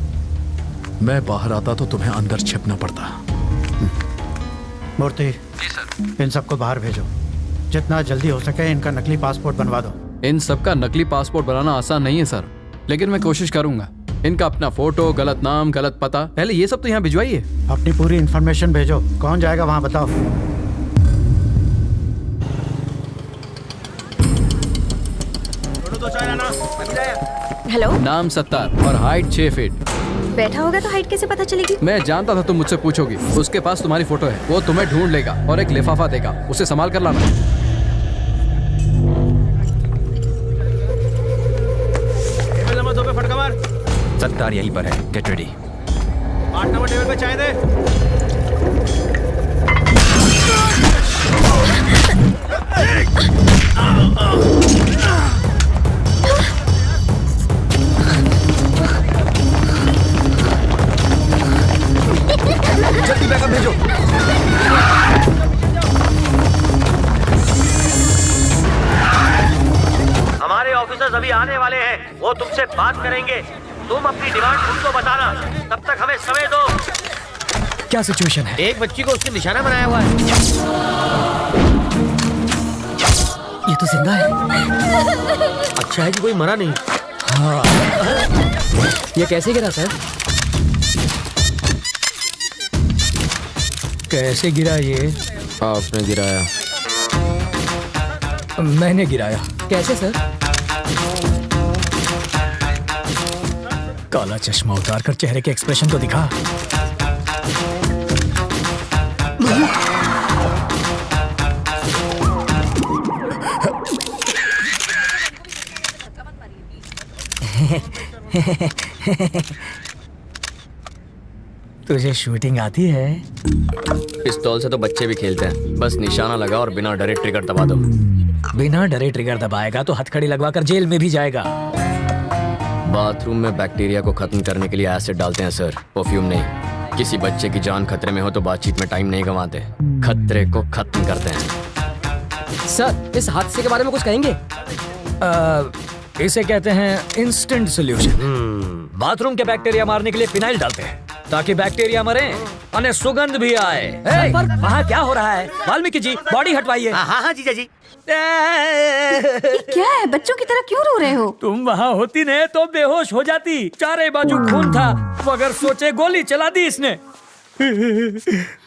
मैं बाहर आता तो तुम्हें अंदर छिपना पड़ता। मूर्ति, जी सर। इन सबको बाहर भेजो। जितना जल्दी हो सके इनका नकली पासपोर्ट बनवा दो। इन सबका नकली पासपोर्ट बनाना आसान नहीं है सर, लेकिन मैं कोशिश करूंगा। इनका अपना फोटो, गलत नाम, गलत पता, पहले ये सब तो यहाँ भिजवाइए। अपनी पूरी इन्फॉर्मेशन भेजो। कौन जाएगा वहाँ बताओ। हेलो। नाम सत्तार और हाइट 6 फीट। बैठा होगा तो हाइट कैसे पता चलेगी? मैं जानता था तुम मुझसे पूछोगी। उसके पास तुम्हारी फोटो है, वो तुम्हें ढूंढ लेगा और एक लिफाफा देगा, उसे संभाल कर लाना। फटका मार। सत्तार यहीं पर है, गेट रेडी। 8 नंबर टेबल पे चाय दे। जल्दी बैकअप भेजो। हमारे ऑफिसर्स अभी आने वाले हैं, वो तुमसे बात करेंगे। तुम अपनी डिमांड उनको बताना, तब तक हमें समय दो। क्या सिचुएशन है? एक बच्ची को उसने निशाना बनाया हुआ है। ये तो जिंदा है। अच्छा है कि कोई मरा नहीं। हाँ। ये कैसे गिरा सर? कैसे गिरा ये? आपने गिराया। मैंने गिराया। कैसे सर? काला चश्मा उतार कर चेहरे के एक्सप्रेशन तो दिखा। तुझे शूटिंग आती है? पिस्तौल से तो बच्चे भी खेलते हैं। बस निशाना लगा और बिना डरे ट्रिगर दबा दो। बिना डरे ट्रिगर दबाएगा तो हथकड़ी लगवाकर जेल में भी जाएगा। बाथरूम में बैक्टीरिया को खत्म करने के लिए एसिड डालते हैं सर, परफ्यूम नहीं। किसी बच्चे की जान खतरे में हो तो बातचीत में टाइम नहीं गंवाते, खतरे को खत्म करते हैं। सर, इस हादसे के बारे में कुछ कहेंगे? इसे कहते हैं इंस्टेंट सॉल्यूशन। बाथरूम के बैक्टीरिया मारने के लिए फिनाइल डालते हैं ताकि बैक्टीरिया मरे और सुगंध भी आए। वहाँ क्या हो रहा है? वाल्मीकि जी, बॉडी हटवाइए। हाँ जीजा जी। क्या है? बच्चों की तरह क्यों रो रहे हो? तुम वहाँ होती न तो बेहोश हो जाती। चारे बाजू खून था, मगर सोचे गोली चला दी इसने।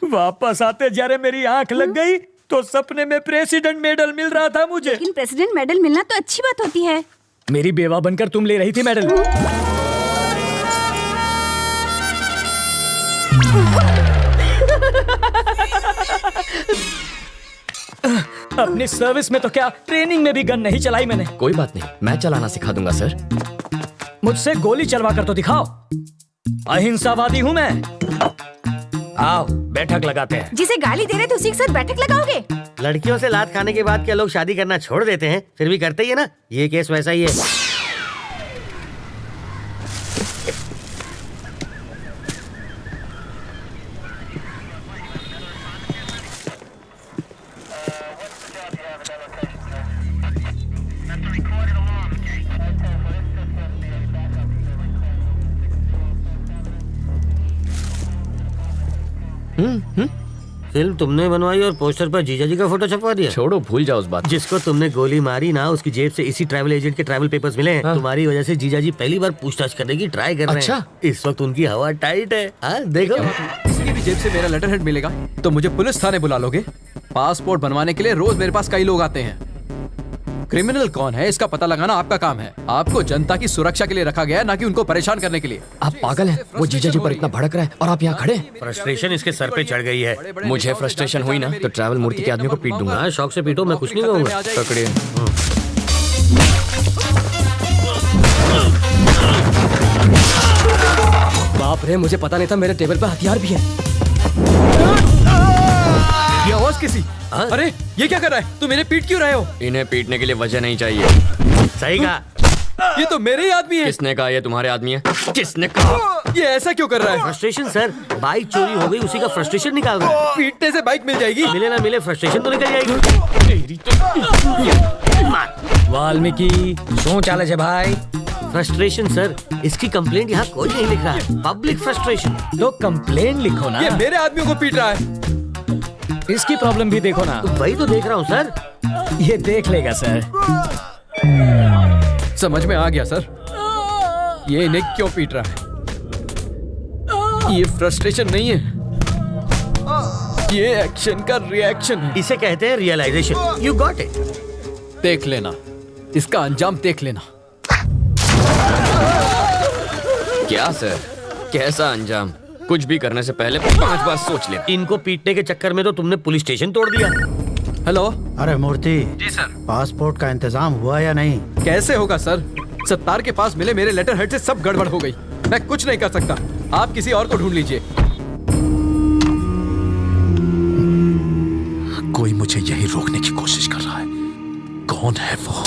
वापस आते जरे मेरी आंख लग गई तो सपने में प्रेसिडेंट मेडल मिल रहा था मुझे। लेकिन प्रेसिडेंट मेडल मिलना तो अच्छी बात होती है। मेरी बेवा बनकर तुम ले रही थी मेडल। अपनी सर्विस में तो क्या, ट्रेनिंग में भी गन नहीं चलाई मैंने। कोई बात नहीं, मैं चलाना सिखा दूंगा सर। मुझसे गोली चलवा कर तो दिखाओ। अहिंसावादी हूँ मैं। आओ बैठक लगाते हैं। जिसे गाली दे रहे थे उसी के साथ बैठक लगाओगे? लड़कियों से लात खाने के बाद क्या लोग शादी करना छोड़ देते हैं? फिर भी करते ही है ना। ये केस वैसा ही है। फिल्म तुमने बनवाई और पोस्टर पर जीजा जी का फोटो छपवा दिया। छोड़ो, भूल जाओ उस बात। जिसको तुमने गोली मारी ना, उसकी जेब से इसी ट्रैवल एजेंट के ट्रैवल पेपर्स मिले हैं। तुम्हारी वजह से जीजा जी पहली बार पूछताछ करने की ट्राई कर रहे हैं। इस वक्त उनकी हवा टाइट है। देखो, किसी भी जेब से मेरा लेटर हेड मिलेगा तो मुझे पुलिस थाने बुला लोगे? पासपोर्ट बनवाने के लिए रोज मेरे पास कई लोग आते हैं। क्रिमिनल कौन है इसका पता लगाना आपका काम है। आपको जनता की सुरक्षा के लिए रखा गया है, ना कि उनको परेशान करने के लिए। आप पागल हैं? वो जीजा जी पर इतना भड़क रहा है और आप यहाँ खड़े। फ्रस्ट्रेशन इसके सर पे चढ़ गई है। मुझे फ्रस्ट्रेशन हुई ना तो ट्रैवल मूर्ति के आदमी को पीट दूंगा। शौक से पीटो, मैं कुछ नहीं कहूँगा। पकड़िए। बाप रे, मुझे पता नहीं था मेरे टेबल पर हथियार भी है। ये आवाज किसी? अरे ये क्या कर रहा है? तुम मेरे पीट क्यों रहे हो? इन्हें पीटने के लिए वजह नहीं चाहिए। सही कहा। ये तो मेरे ही आदमी है। किसने कहा ये तुम्हारे आदमी है? किसने कहा? ये ऐसा क्यों कर रहा है? फ्रस्ट्रेशन सर, बाइक चोरी हो गई, उसी का फ्रस्ट्रेशन निकाल रहा है। पीटने से बाइक मिल जाएगी? मिले ना मिले फ्रस्ट्रेशन तो निकल जाएगी। वाल्मीकि શું ચાલે છે भाई? फ्रस्ट्रेशन सर, इसकी कंप्लेंट यहाँ कोई नहीं लिख रहा है। Public frustration. तो कंप्लेन लिखो ना। ये मेरे आदमियों को पीट रहा है। इसकी प्रॉब्लम भी देखो ना। वही तो देख रहा हूँ सर। ये देख लेगा सर। समझ में आ गया सर, ये इन्हें क्यों पीट रहा है। ये फ्रस्ट्रेशन नहीं है, ये एक्शन का रिएक्शन है। इसे कहते हैं रियलाइजेशन। You got it. देख लेना, इसका अंजाम देख लेना। क्या सर, कैसा अंजाम? कुछ भी करने से पहले 5 बार सोच ले। इनको पीटने के चक्कर में तो तुमने पुलिस स्टेशन तोड़ दिया। हेलो। अरे मूर्ति। जी सर। पासपोर्ट का इंतजाम हुआ या नहीं? कैसे होगा सर, सत्तार के पास मिले मेरे लेटर हेड से सब गड़बड़ हो गई। मैं कुछ नहीं कर सकता, आप किसी और को ढूंढ लीजिए। कोई मुझे यही रोकने की कोशिश कर रहा है। कौन है वो?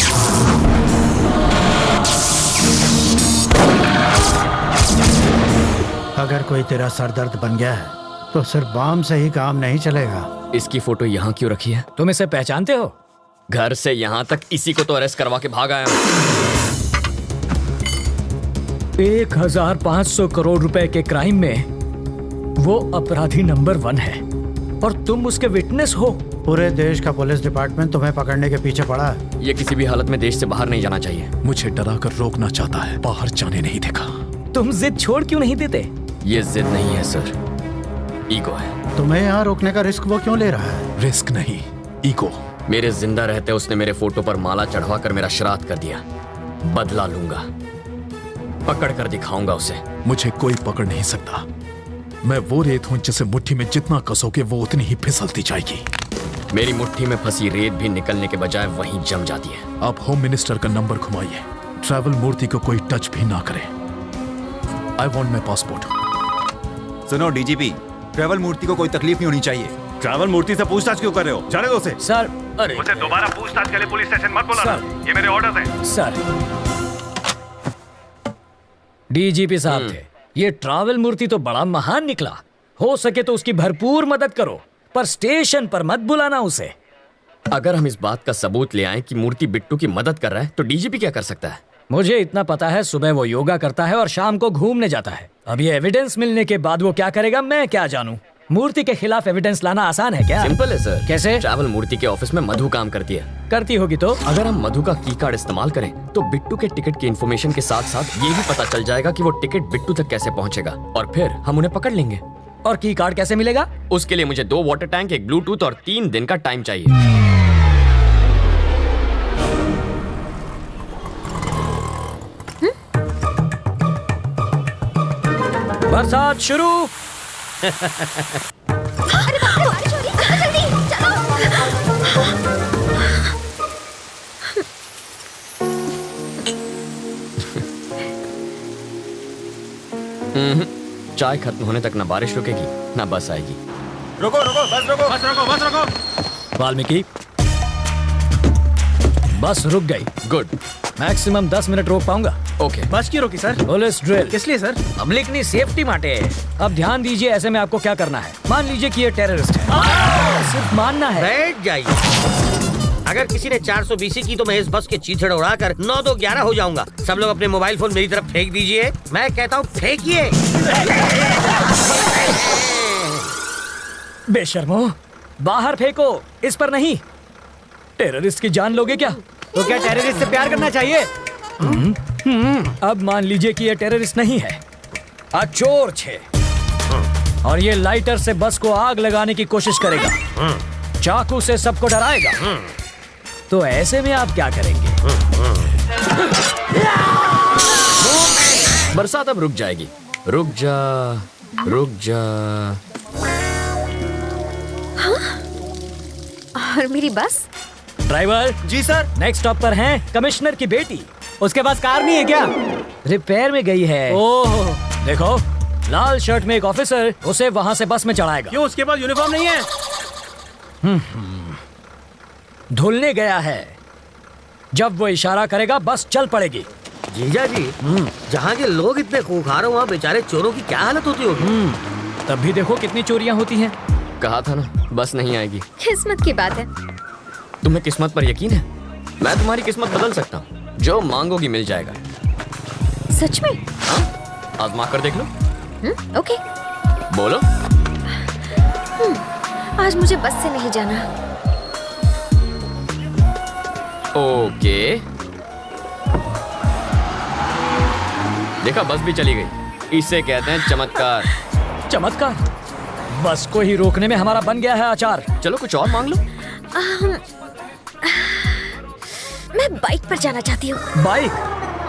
अगर कोई तेरा सरदर्द बन गया है तो सिर्फ बम से ही काम नहीं चलेगा। इसकी फोटो यहाँ क्यों रखी है? तुम इसे पहचानते हो? घर से यहाँ तक इसी को तो अरेस्ट करवा के भाग आया हूँ। 1500 करोड़ रुपए के क्राइम में वो अपराधी नंबर 1 है और तुम उसके विटनेस हो। पूरे देश का पुलिस डिपार्टमेंट तुम्हें पकड़ने के पीछे पड़ा है। ये किसी भी हालत में देश से बाहर नहीं जाना चाहिए। मुझे डरा कर रोकना चाहता है, बाहर जाने नहीं देगा। तुम जिद छोड़ क्यों नहीं देते? ये जिद नहीं है सर, ईगो है। तुम्हें यहाँ रोकने का रिस्क वो क्यों ले रहा है? रिस्क नहीं, ईगो। मेरे जिंदा रहते उसने मेरे फोटो पर माला चढ़वा कर मेरा श्राद्ध कर दिया। बदला लूंगा, पकड़ कर दिखाऊंगा उसे। मुझे कोई पकड़ नहीं सकता। मैं वो रेत हूं जिसे मुट्ठी में जितना कसोगे वो उतनी ही फिसलती जाएगी। मेरी मुट्ठी में फंसी रेत भी निकलने के बजाय वहीं जम जाती है। आप होम मिनिस्टर का नंबर घुमाइए, ट्रैवल मूर्ति को कोई टच भी ना करे। I want my passport. सुनो डीजीपी, ट्रैवल मूर्ति को कोई तकलीफ नहीं होनी चाहिए। ट्रैवल मूर्ति से पूछताछ क्यों कर रहे हो? जाने दो उसे। सर, अरे उसे दोबारा पूछताछ के लिए पुलिस स्टेशन मत बुलाना। ये मेरे ऑर्डर्स हैं। सर, डीजीपी साहब थे। ये ट्रैवल मूर्ति तो बड़ा महान निकला। हो सके तो उसकी भरपूर मदद करो, पर स्टेशन पर मत बुलाना उसे। अगर हम इस बात का सबूत ले आए कि मूर्ति बिट्टू की मदद कर रहा है तो डीजीपी क्या कर सकता है? मुझे इतना पता है, सुबह वो योगा करता है और शाम को घूमने जाता है। अब ये एविडेंस मिलने के बाद वो क्या करेगा मैं क्या जानूं? मूर्ति के खिलाफ एविडेंस लाना आसान है क्या? सिंपल है सर। कैसे? ट्रैवल मूर्ति के ऑफिस में मधु काम करती है। करती होगी तो? अगर हम मधु का की कार्ड इस्तेमाल करें तो बिट्टू के टिकट की इन्फॉर्मेशन के साथ साथ ये भी पता चल जाएगा कि वो टिकट बिट्टू तक कैसे पहुंचेगा और फिर हम उन्हें पकड़ लेंगे। और की कार्ड कैसे मिलेगा? उसके लिए मुझे 2 वाटर टैंक, 1 ब्लूटूथ और 3 दिन का टाइम चाहिए। बरसात शुरू। चाय खत्म होने तक ना बारिश रुकेगी ना बस आएगी। रुको रुको, बस रुको, बस रुको, बस रुको। वाल्मीकि, बस रुक गई। गुड। मैक्सिमम 10 मिनट रोक पाऊंगा। ओके। बस क्यों रोकी सर? Police drill. किस लिए सर? पब्लिक की सेफ्टी माटे। अब ध्यान दीजिए, ऐसे में आपको क्या करना है। मान लीजिए कि ये टेररिस्ट है। सिर्फ मानना है। बैठ जाइए। अगर किसी ने 420 की तो मैं इस बस के चीथड़ उड़ाकर 9 2 11 हो जाऊंगा। सब लोग अपने मोबाइल फोन मेरी तरफ फेंक दीजिए। मैं कहता हूँ फेंकिए। बेशर्मो, बाहर फेंको, इस पर नहीं। टेररिस्ट की जान लोगे क्या? तो क्या टेररिस्ट से प्यार करना चाहिए? अब मान लीजिए कि ये टेररिस्ट नहीं है, चोर छे, और ये लाइटर से बस को आग लगाने की कोशिश करेगा, चाकू से सबको डराएगा। तो ऐसे में आप क्या करेंगे? बरसात अब रुक जाएगी। रुक जा, रुक जा। और मेरी बस? ड्राइवर जी सर। नेक्स्ट स्टॉप पर हैं कमिश्नर की बेटी। उसके पास कार नहीं है क्या? रिपेयर में गई है। ओह, देखो, लाल शर्ट में एक ऑफिसर उसे वहाँ से बस में चढ़ाएगा। क्यों, उसके पास यूनिफॉर्म नहीं है? धुलने गया है। जब वो इशारा करेगा बस चल पड़ेगी। जीजा जी, जहाँ के लोग इतने खूंखार हो वहाँ बेचारे चोरों की क्या हालत होती होगी। तब भी देखो कितनी चोरियां होती हैं। कहा था ना बस नहीं आएगी। किस्मत की बात है। तुम्हें किस्मत पर यकीन है? मैं तुम्हारी किस्मत बदल सकता हूँ। जो मांगोगी मिल जाएगा। सच में? हाँ, आजमा कर देख लो। ओके। बोलो। आज मुझे बस से नहीं जाना। ओके। देखा बस भी चली गई। इसे कहते हैं चमत्कार। चमत्कार? बस को ही रोकने में हमारा बन गया है अचार। चलो कुछ और मांग लो। मैं बाइक पर जाना चाहती हूँ। बाइक?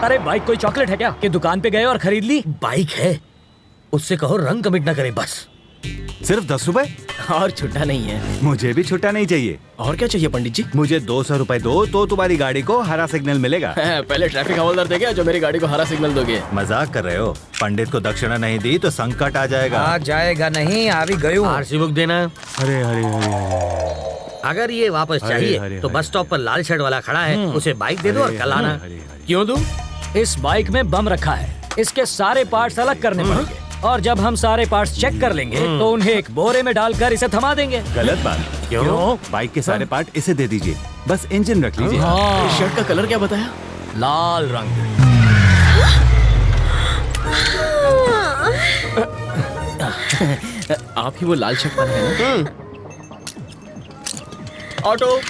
अरे बाइक कोई चॉकलेट है क्या कि दुकान पे गए और खरीद ली? बाइक है, उससे कहो रंग कमिट ना करे बस। सिर्फ 10 रुपए? और छुट्टा नहीं है। मुझे भी छुट्टा नहीं चाहिए। और क्या चाहिए पंडित जी? मुझे 200 रुपए दो तो तुम्हारी गाड़ी को हरा सिग्नल मिलेगा। पहले ट्रैफिक हवलदार देगा जो मेरी गाड़ी को हरा सिग्नल दोगे। मजाक कर रहे हो? पंडित को दक्षिणा नहीं दी तो संकट आ जाएगा। आ जाएगा नहीं, आ भी गई हूँ। आरसी बुक देना। अरे अरे अरे, अगर ये वापस चाहिए तो बस स्टॉप पर लाल शर्ट वाला खड़ा है, उसे बाइक दे दो और कल आना। क्यों दूं? इस बाइक में बम रखा है, इसके सारे पार्ट्स अलग करने पड़ेंगे और जब हम सारे पार्ट्स चेक कर लेंगे तो उन्हें एक बोरे में डालकर इसे थमा देंगे। गलत बात। क्यों? बाइक के सारे पार्ट इसे दे दीजिए, बस इंजन रख लीजिए। शर्ट का कलर क्या बताया? लाल रंग। आप ही वो लाल शर्ट वाले हैं ना? ऑटो।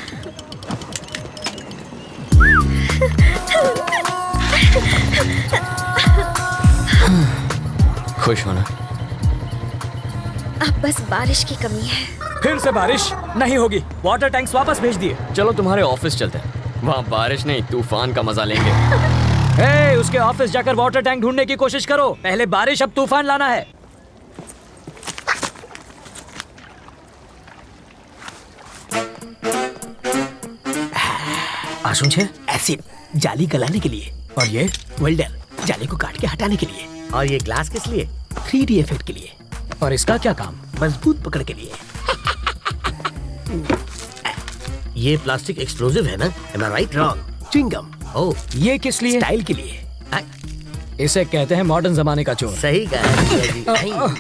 खुश होना। अब बस बारिश की कमी है। फिर से बारिश नहीं होगी। वाटर टैंक्स वापस भेज दिए। चलो तुम्हारे ऑफिस चलते हैं, वहाँ बारिश नहीं तूफान का मजा लेंगे। हे, उसके ऑफिस जाकर वाटर टैंक ढूंढने की कोशिश करो। पहले बारिश अब तूफान लाना है। आशुन छे एसिड जाली गलाने के लिए, और ये वेल्डर जाली को काट के हटाने के लिए, और ये ग्लास किस लिए? 3D इफेक्ट के लिए। और इसका क्या काम? मजबूत पकड़ के लिए। ये प्लास्टिक एक्सप्लोजिव है ना? Am I right? Wrong. Chewing gum. Oh, ये किस लिए? स्टाइल के लिए। इसे कहते हैं मॉडर्न जमाने का चोर। सही कहा।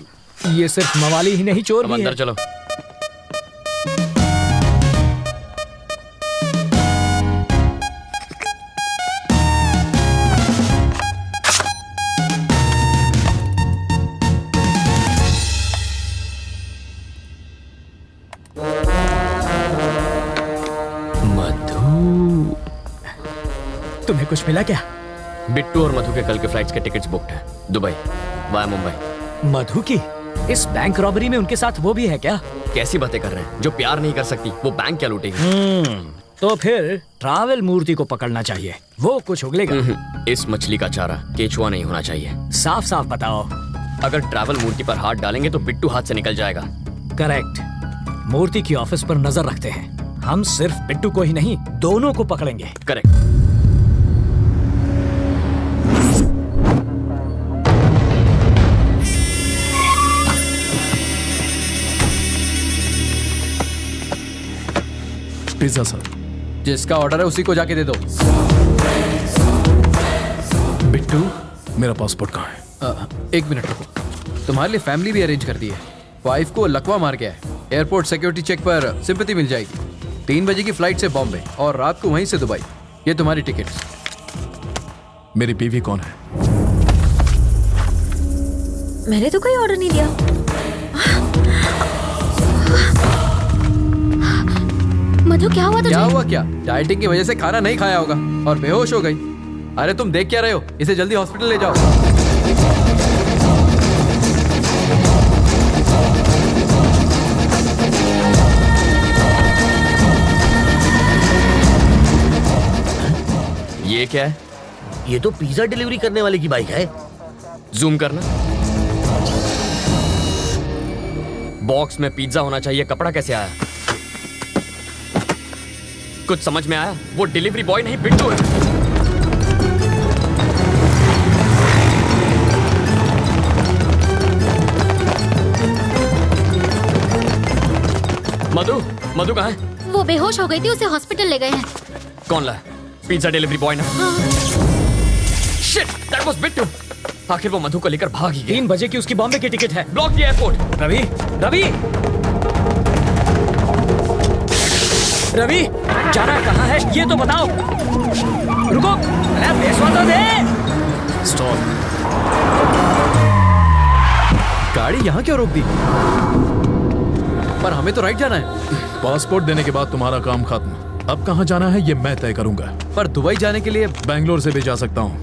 ये सिर्फ मवाली ही नहीं, चोर भी है। अंदर चलो। तुम्हें कुछ मिला क्या? बिट्टू और मधु के कल के फ्लाइट्स के टिकट्स बुक्ड हैं, दुबई वाया मुंबई। मधु की? इस बैंक रॉबरी में उनके साथ वो भी है क्या? कैसी बातें कर रहे हैं? जो प्यार नहीं कर सकती वो बैंक क्या लूटेगी? तो फिर ट्रैवल मूर्ति को पकड़ना चाहिए, वो कुछ उगलेगा। इस मछली का चारा केचुआ नहीं होना चाहिए। साफ साफ बताओ। अगर ट्रैवल मूर्ति पर हाथ डालेंगे तो बिट्टू हाथ से निकल जाएगा। करेक्ट। मूर्ति की ऑफिस पर नजर रखते हैं। हम सिर्फ बिट्टू को ही नहीं, दोनों को पकड़ेंगे। करेक्ट। Pizza sir. जिसका ऑर्डर है उसी को जाके दे दो। बिट्टू, मेरा पासपोर्ट कहाँ है? 1 मिनट रुको। तुम्हारे लिए फैमिली भी अरेंज कर दी है। वाइफ को लकवा मार गया है। एयरपोर्ट सिक्योरिटी चेक पर सिंपैथी मिल जाएगी। 3 बजे की फ्लाइट से बॉम्बे और रात को वहीं से दुबई। ये तुम्हारी टिकट्स। मेरी बीवी कौन है? मैंने तो कोई ऑर्डर नहीं दिया। मधु क्या हुआ तुझे? क्या हुआ क्या? डाइटिंग की वजह से खाना नहीं खाया होगा और बेहोश हो गई। अरे तुम देख क्या रहे हो? इसे जल्दी हॉस्पिटल ले जाओ। ये क्या है? ये तो पिज्जा डिलीवरी करने वाले की बाइक है। जूम करना। बॉक्स में पिज्जा होना चाहिए, कपड़ा कैसे आया? कुछ समझ में आया? वो डिलीवरी बॉय नहीं बिट्टू है। मधु, मधु कहाँ है? वो बेहोश हो गई थी, उसे हॉस्पिटल ले गए हैं। कौन लाया? पिज्जा डिलीवरी बॉय ना? Shit, that was Bittu. आखिर वो मधु को लेकर भाग ही गया। 3 बजे की उसकी बॉम्बे की टिकट है। ब्लॉक किया एयरपोर्ट। रवि, रवि, रवि, जाना कहाँ है ये तो बताओ। रुको, अरे पैसा तो दे। स्टॉप। गाड़ी यहाँ क्यों रोक दी? पर हमें तो राइट जाना है। पासपोर्ट देने के बाद तुम्हारा काम खत्म। अब कहाँ जाना है ये मैं तय करूंगा। पर दुबई जाने के लिए बेंगलोर से भी जा सकता हूँ।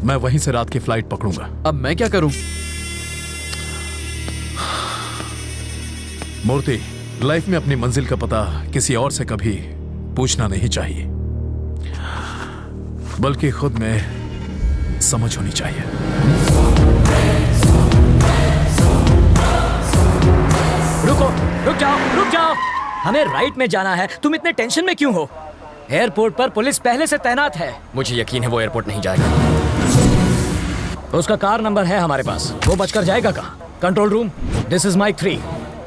मैं वहीं से रात की फ्लाइट पकड़ूंगा। अब मैं क्या करूं? मूर्ति, लाइफ में अपनी मंजिल का पता किसी और से कभी पूछना नहीं चाहिए, बल्कि खुद में समझ होनी चाहिए। रुक जाओ। हमें राइट में जाना है, तुम इतने टेंशन में क्यों हो? एयरपोर्ट पर पुलिस पहले से तैनात है। मुझे यकीन है वो एयरपोर्ट नहीं जाएगा। उसका कार नंबर है हमारे पास, वो बचकर जाएगा कहाँ? Control room, this is Mike 3,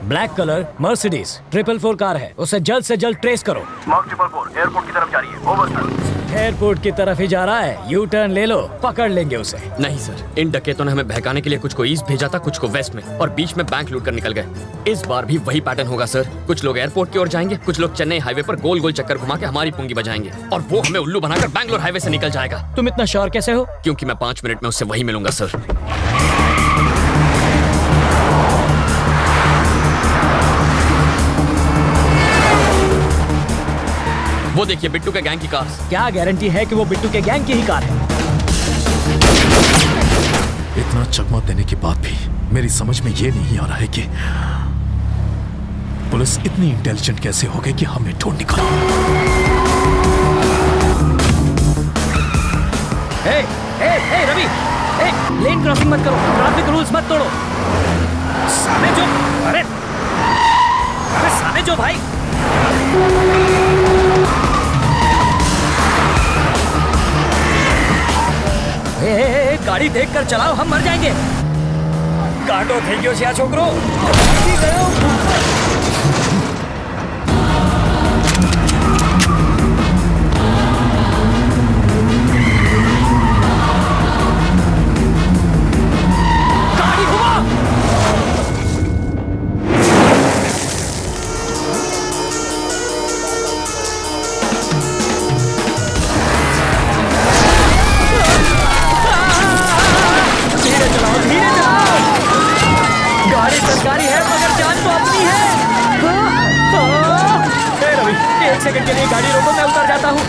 black colour Mercedes 444 car है, उसे जल्द से जल्द ट्रेस करो। मार्क 444 एयरपोर्ट की तरफ जा रही है। Over sir. एयरपोर्ट की तरफ ही जा रहा है, यू टर्न ले लो, पकड़ लेंगे उसे। नहीं सर, इन डकैतों ने हमें बहकाने के लिए कुछ को ईस्ट भेजा था, कुछ को वेस्ट में, और बीच में बैंक लूट कर निकल गए। इस बार भी वही पैटर्न होगा सर। कुछ लोग एयरपोर्ट की ओर जाएंगे, कुछ लोग चेन्नई हाईवे पर गोल गोल चक्कर घुमा के हमारी पुंगी बजाएंगे, और वो हमें उल्लू बनाकर बैंगलोर हाईवे से निकल जाएगा। तुम इतना श्योर कैसे हो? क्योंकि मैं 5 मिनट में उससे वही मिलूंगा सर। वो देखिए बिट्टू के गैंग की कार। क्या गारंटी है कि वो बिट्टू के गैंग की ही कार है? इतना चकमा देने के बाद भी मेरी समझ में ये नहीं आ रहा है कि पुलिस इतनी इंटेलिजेंट कैसे हो गई कि हमें ढूंढ निकाला। ए रवि, लेन क्रॉसिंग मत करो, ट्रैफिक रूल्स मत तोड़ो। सामने जो, अरे सामने जो भाई। गाड़ी देखकर चलाओ, हम मर जाएंगे। काटो થઈ ગયો છે આ છોકરો। गाड़ी घुमा। सरकारी है मगर जान तो अपनी है। रवि, 1 सेकंड के लिए गाड़ी रोको, मैं उतर जाता हूँ।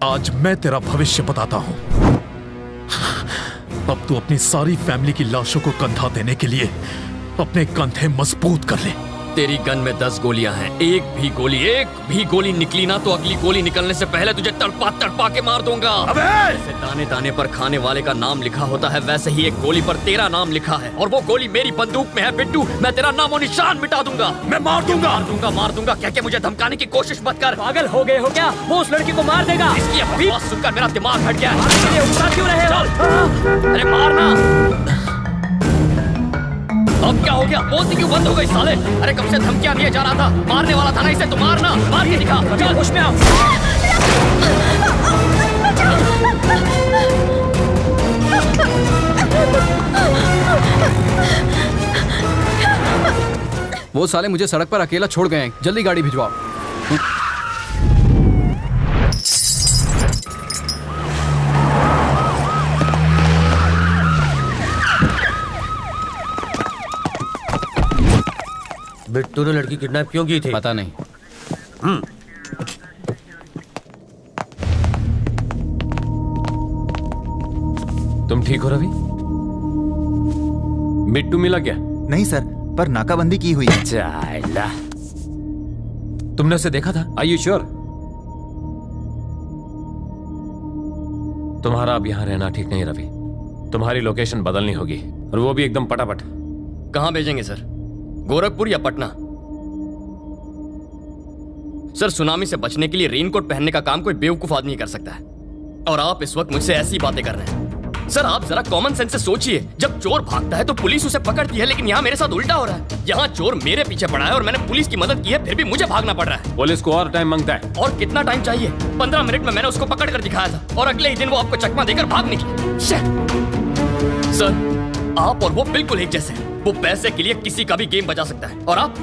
आज मैं तेरा भविष्य बताता हूं। अब तू अपनी सारी फैमिली की लाशों को कंधा देने के लिए अपने कंधे मजबूत कर ले। तेरी गन में 10 गोलियां हैं, एक भी गोली निकली ना तो अगली गोली निकलने से पहले तुझे तड़पा के मार दूंगा। अबे! जैसे दाने दाने पर खाने वाले का नाम लिखा होता है, वैसे ही एक गोली पर तेरा नाम लिखा है, और वो गोली मेरी बंदूक में है बिट्टू। मैं तेरा नामो निशान मिटा दूंगा। मैं मार दूंगा कह के मुझे धमकाने की कोशिश मत कर। पागल हो गए हो क्या? वो उस लड़की को मार देगा। इसकी आवाज सुनकर मेरा दिमाग हट गया। क्यों रहे हो? अरे मारना। अब क्या हो गया? बोलती क्यों बंद हो गई साले? अरे कब से धमकियां दिए जा रहा था, मारने वाला था ना इसे, तो मारना, मार के दिखा। चल होश में आओ। वो साले मुझे सड़क पर अकेला छोड़ गए हैं, जल्दी गाड़ी भिजवाओ। तूने लड़की किडनैप क्यों की थी? पता नहीं। तुम ठीक हो रवि? बिट्टू मिला क्या? नहीं सर, पर नाकाबंदी की हुई है। चाला। तुमने उसे देखा था? Are you sure? तुम्हारा अब यहां रहना ठीक नहीं रवि। तुम्हारी लोकेशन बदलनी होगी और वो भी एकदम पटापट। कहां भेजेंगे सर? गोरखपुर या पटना? सर सुनामी से बचने के लिए रेनकोट पहनने का काम कोई बेवकूफ आदमी कर सकता है, और आप इस वक्त मुझसे ऐसी बातें कर रहे हैं। सर आप जरा कॉमन सेंस से सोचिए, जब चोर भागता है तो पुलिस उसे पकड़ती है, लेकिन यहाँ मेरे साथ उल्टा हो रहा है। यहाँ चोर मेरे पीछे पड़ा है और मैंने पुलिस की मदद की है, फिर भी मुझे भागना पड़ रहा है। पुलिस को और टाइम मांगता है। और कितना टाइम चाहिए? 15 मिनट में मैंने उसको पकड़ कर दिखाया था और अगले ही दिन वो आपको चकमा देकर भाग निकली। सर आप और वो बिल्कुल एक जैसे हैं। वो पैसे के लिए किसी का भी गेम बजा सकता है और आप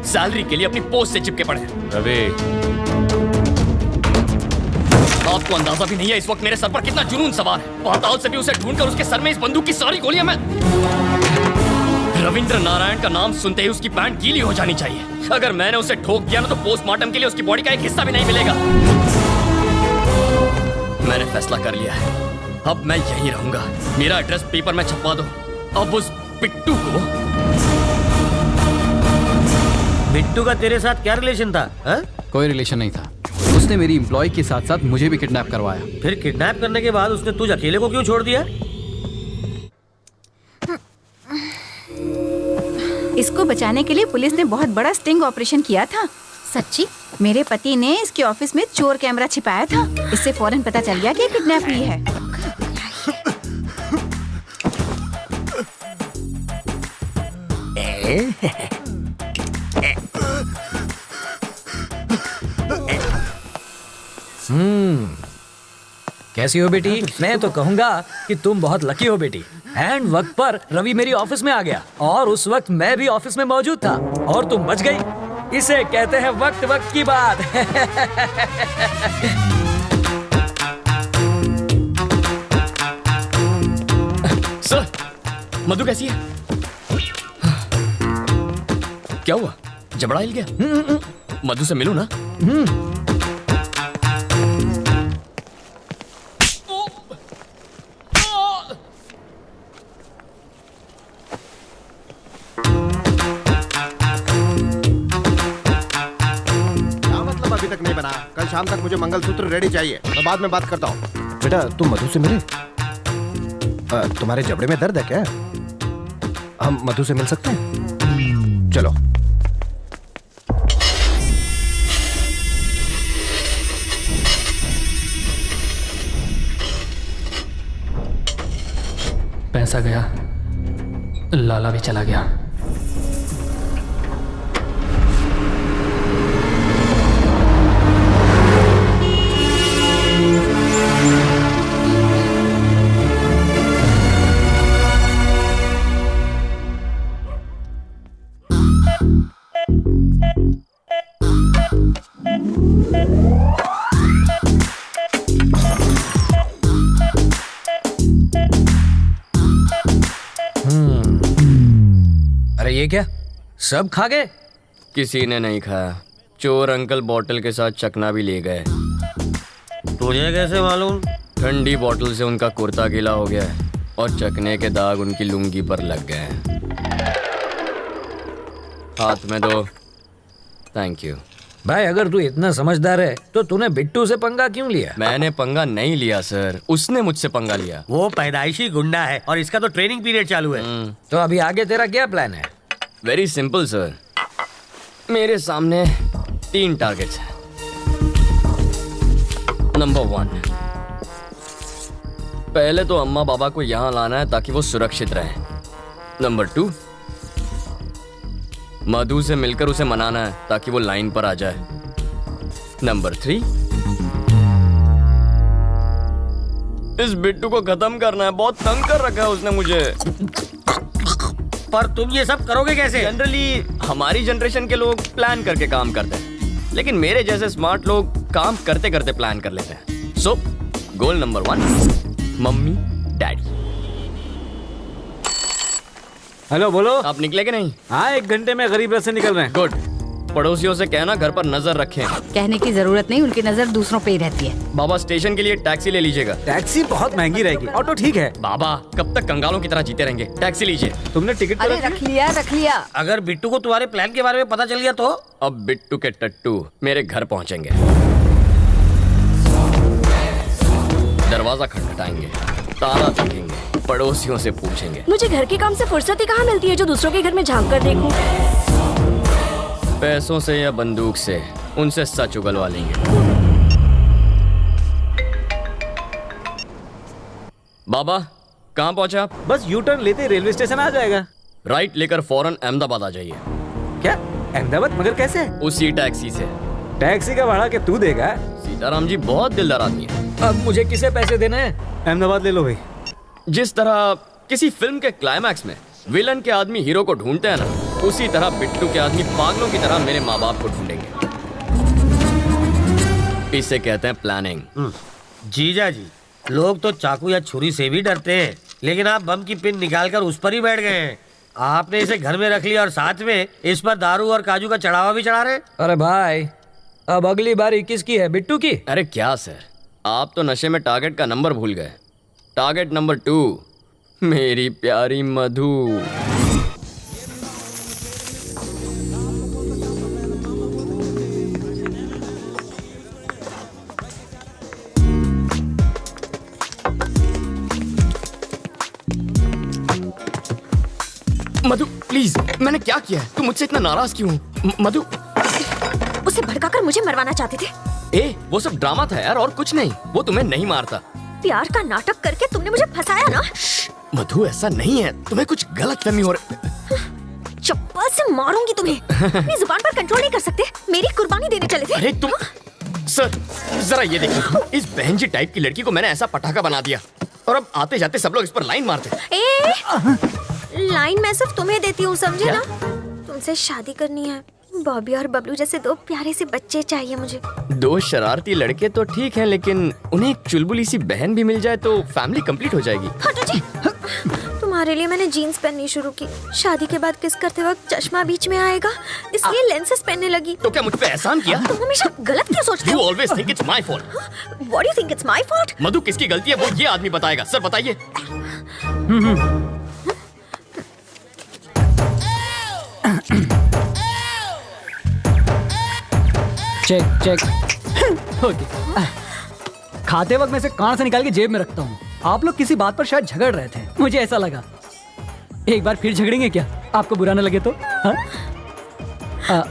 सैलरी के लिए अपनी पोस्ट से चिपके पड़े हैं। रवि आपको अंदाजा भी नहीं है इस वक्त मेरे सर पर कितना जुनून सवार है। पाताल से भी उसे ढूंढकर उसके सर में इस बंदूक की सारी गोलियां मैं रविंद्र नारायण का नाम सुनते ही उसकी पैंट गीली हो जानी चाहिए। अगर मैंने उसे ठोक दिया ना तो पोस्टमार्टम के लिए उसकी बॉडी का एक हिस्सा भी नहीं मिलेगा। मैंने फैसला कर लिया है, अब मैं यहीं रहूंगा। मेरा एड्रेस पेपर में छपवा दो। अब उस बिट्टू को। बिट्टू का तेरे साथ क्या रिलेशन था? कोई रिलेशन नहीं था। उसने मेरी एम्प्लॉय के साथ साथ मुझे भी किडनैप करवाया। फिर किडनैप करने के बाद उसने तुझ अकेले को क्यों छोड़ दिया? इसको बचाने के लिए पुलिस ने बहुत बड़ा स्टिंग ऑपरेशन किया था। सच्ची? मेरे पति ने इसके ऑफिस में चोर कैमरा छिपाया था। इससे फौरन पता चल गया कि किडनैप हुई है। कैसी हो बेटी? मैं तो कहूंगा कि तुम बहुत लकी हो बेटी। एंड वक्त पर रवि मेरी ऑफिस में आ गया और उस वक्त मैं भी ऑफिस में मौजूद था और तुम बच गई। इसे कहते हैं वक्त वक्त की बात। सर मधु कैसी है? क्या हुआ? जबड़ा हिल गया? मधु से मिलूं ना? कल शाम तक मुझे मंगलसूत्र रेडी चाहिए। मैं बाद में बात करता हूँ। बेटा तुम मधु से मिले? तुम्हारे जबड़े में दर्द है क्या? हम मधु से मिल सकते हैं? चलो। पैसा गया, लाला भी चला गया। अरे ये क्या? सब खा गए? किसी ने नहीं खाया। चोर अंकल बोतल के साथ चकना भी ले गए। तुझे कैसे मालूम? ठंडी बोतल से उनका कुर्ता गीला हो गया है और चकने के दाग उनकी लुंगी पर लग गए हैं। हाथ में दो। Thank you. भाई अगर तू इतना समझदार है तो तूने बिट्टू से पंगा क्यों लिया? मैंने पंगा नहीं लिया सर, उसने मुझसे पंगा लिया। वो पैदाइशी गुंडा है और इसका तो ट्रेनिंग पीरियड चालू है। तो अभी आगे तेरा क्या प्लान है? Very simple sir. मेरे सामने 3 टारगेट्स हैं। नंबर 1, पहले तो अम्मा बाबा को यहाँ लाना है ताकि वो सुरक्षित रहें। नंबर 2, मधु से मिलकर उसे मनाना है ताकि वो लाइन पर आ जाए। नंबर 3, इस बिट्टू को खत्म करना है। बहुत तंग कर रखा है उसने मुझे। पर तुम ये सब करोगे कैसे? जनरली हमारी जनरेशन के लोग प्लान करके काम करते हैं, लेकिन मेरे जैसे स्मार्ट लोग काम करते करते प्लान कर लेते हैं। So goal number 1, mummy daddy. Hello बोलो। आप निकले कि नहीं? हाँ 1 घंटे में गरीब रथ से निकल रहे हैं। गुड। पड़ोसियों से कहना घर पर नजर रखें। कहने की जरूरत नहीं, उनकी नजर दूसरों पे ही रहती है। बाबा स्टेशन के लिए टैक्सी ले लीजिएगा। टैक्सी बहुत महंगी रहेगी, ऑटो ठीक है। बाबा कब तक कंगालों की तरह जीते रहेंगे? टैक्सी लीजिए। तुमने टिकट अरे रख लिया। अगर बिट्टू को तुम्हारे प्लान के बारे में पता चल गया तो? अब बिट्टू के टट्टू मेरे घर पहुंचेंगे, दरवाजा खटखटाएंगे, ताला देखेंगे, पड़ोसियों से पूछेंगे। मुझे घर के काम से फुर्सत ही कहाँ मिलती है जो दूसरों के घर में झांक कर देखूं। पैसों से या बंदूक से उनसे सच उगलवा लेंगे। बाबा कहाँ पहुंचे आप? बस यू टर्न लेते रेलवे स्टेशन आ जाएगा। राइट लेकर फौरन अहमदाबाद आ जाइए। क्या अहमदाबाद? मगर कैसे? उसी टैक्सी से। टैक्सी का भाड़ा क्या तू देगा? सीताराम जी बहुत दिलदार आदमी है। अब मुझे किसे पैसे देने हैं? अहमदाबाद ले लो भाई। जिस तरह किसी फिल्म के क्लाइमैक्स में विलन के आदमी हीरो को ढूंढते हैं ना, उसी तरह बिट्टू के आदमी पागलों की तरह मेरे माँ बाप को ढूंढेंगे। इसे कहते हैं प्लानिंग। जीजा जी, लोग तो चाकू या छुरी से भी डरते हैं, लेकिन आप बम की पिन निकालकर उस पर ही बैठ गए हैं। आपने इसे घर में रख लिया और साथ में इस पर दारू और काजू का चढ़ावा भी चढ़ा रहे। अरे भाई, अब अगली बारी किसकी है? बिट्टू की? अरे क्या सर, आप तो नशे में टारगेट का नंबर भूल गए। टारगेट नंबर 2 मेरी प्यारी मधु। मधु प्लीज, मैंने क्या किया है? तू मुझसे इतना नाराज क्यों? मधु। उसे भड़काकर मुझे मरवाना चाहते थे। वो सब ड्रामा था यार, और कुछ नहीं। वो तुम्हें नहीं मारता। प्यार का नाटक करके तुमने मुझे फंसाया ना। मधु ऐसा नहीं है, तुम्हें कुछ गलतफहमी हो रही। चप्पल से मारूंगी तुम्हें। अपनी जुबान पर कंट्रोल नहीं कर सकते। मेरी कुर्बानी देने चले थे। अरे तुम सर, जरा ये देखो, इस बहन जी टाइप की लड़की को मैंने ऐसा पटाखा बना दिया, और अब आते जाते सब लोग इस पर लाइन मारते। लाइन मैं सिर्फ तुम्हें देती हूँ, समझे ना? तुमसे शादी करनी है। बॉबी और बबलू जैसे 2 प्यारे से बच्चे चाहिए मुझे। 2 शरारती लड़के तो ठीक हैं, लेकिन उन्हें एक चुलबुली सी बहन भी मिल जाए तो फैमिली कंप्लीट हो जाएगी। हटो जी। तुम्हारे लिए मैंने जीन्स पहननी शुरू की। शादी के बाद किस करते वक्त चश्मा बीच में आएगा, इसलिए लेंसेज पहनने लगी। तो क्या मुझ पे एहसान किया? तुम हमेशा गलत क्यों सोचते हो? You always think it's my fault. What do you think it's my fault? मधु किसकी गलती है वो ये आदमी बताएगा। सर बताइए। Check okay. खाते वक्त मैं इसे कान से निकाल के जेब में रखता हूँ। आप लोग किसी बात पर शायद झगड़ रहे थे, मुझे ऐसा लगा। एक बार फिर झगड़ेंगे क्या? आपको बुरा न लगे तो? हाँ?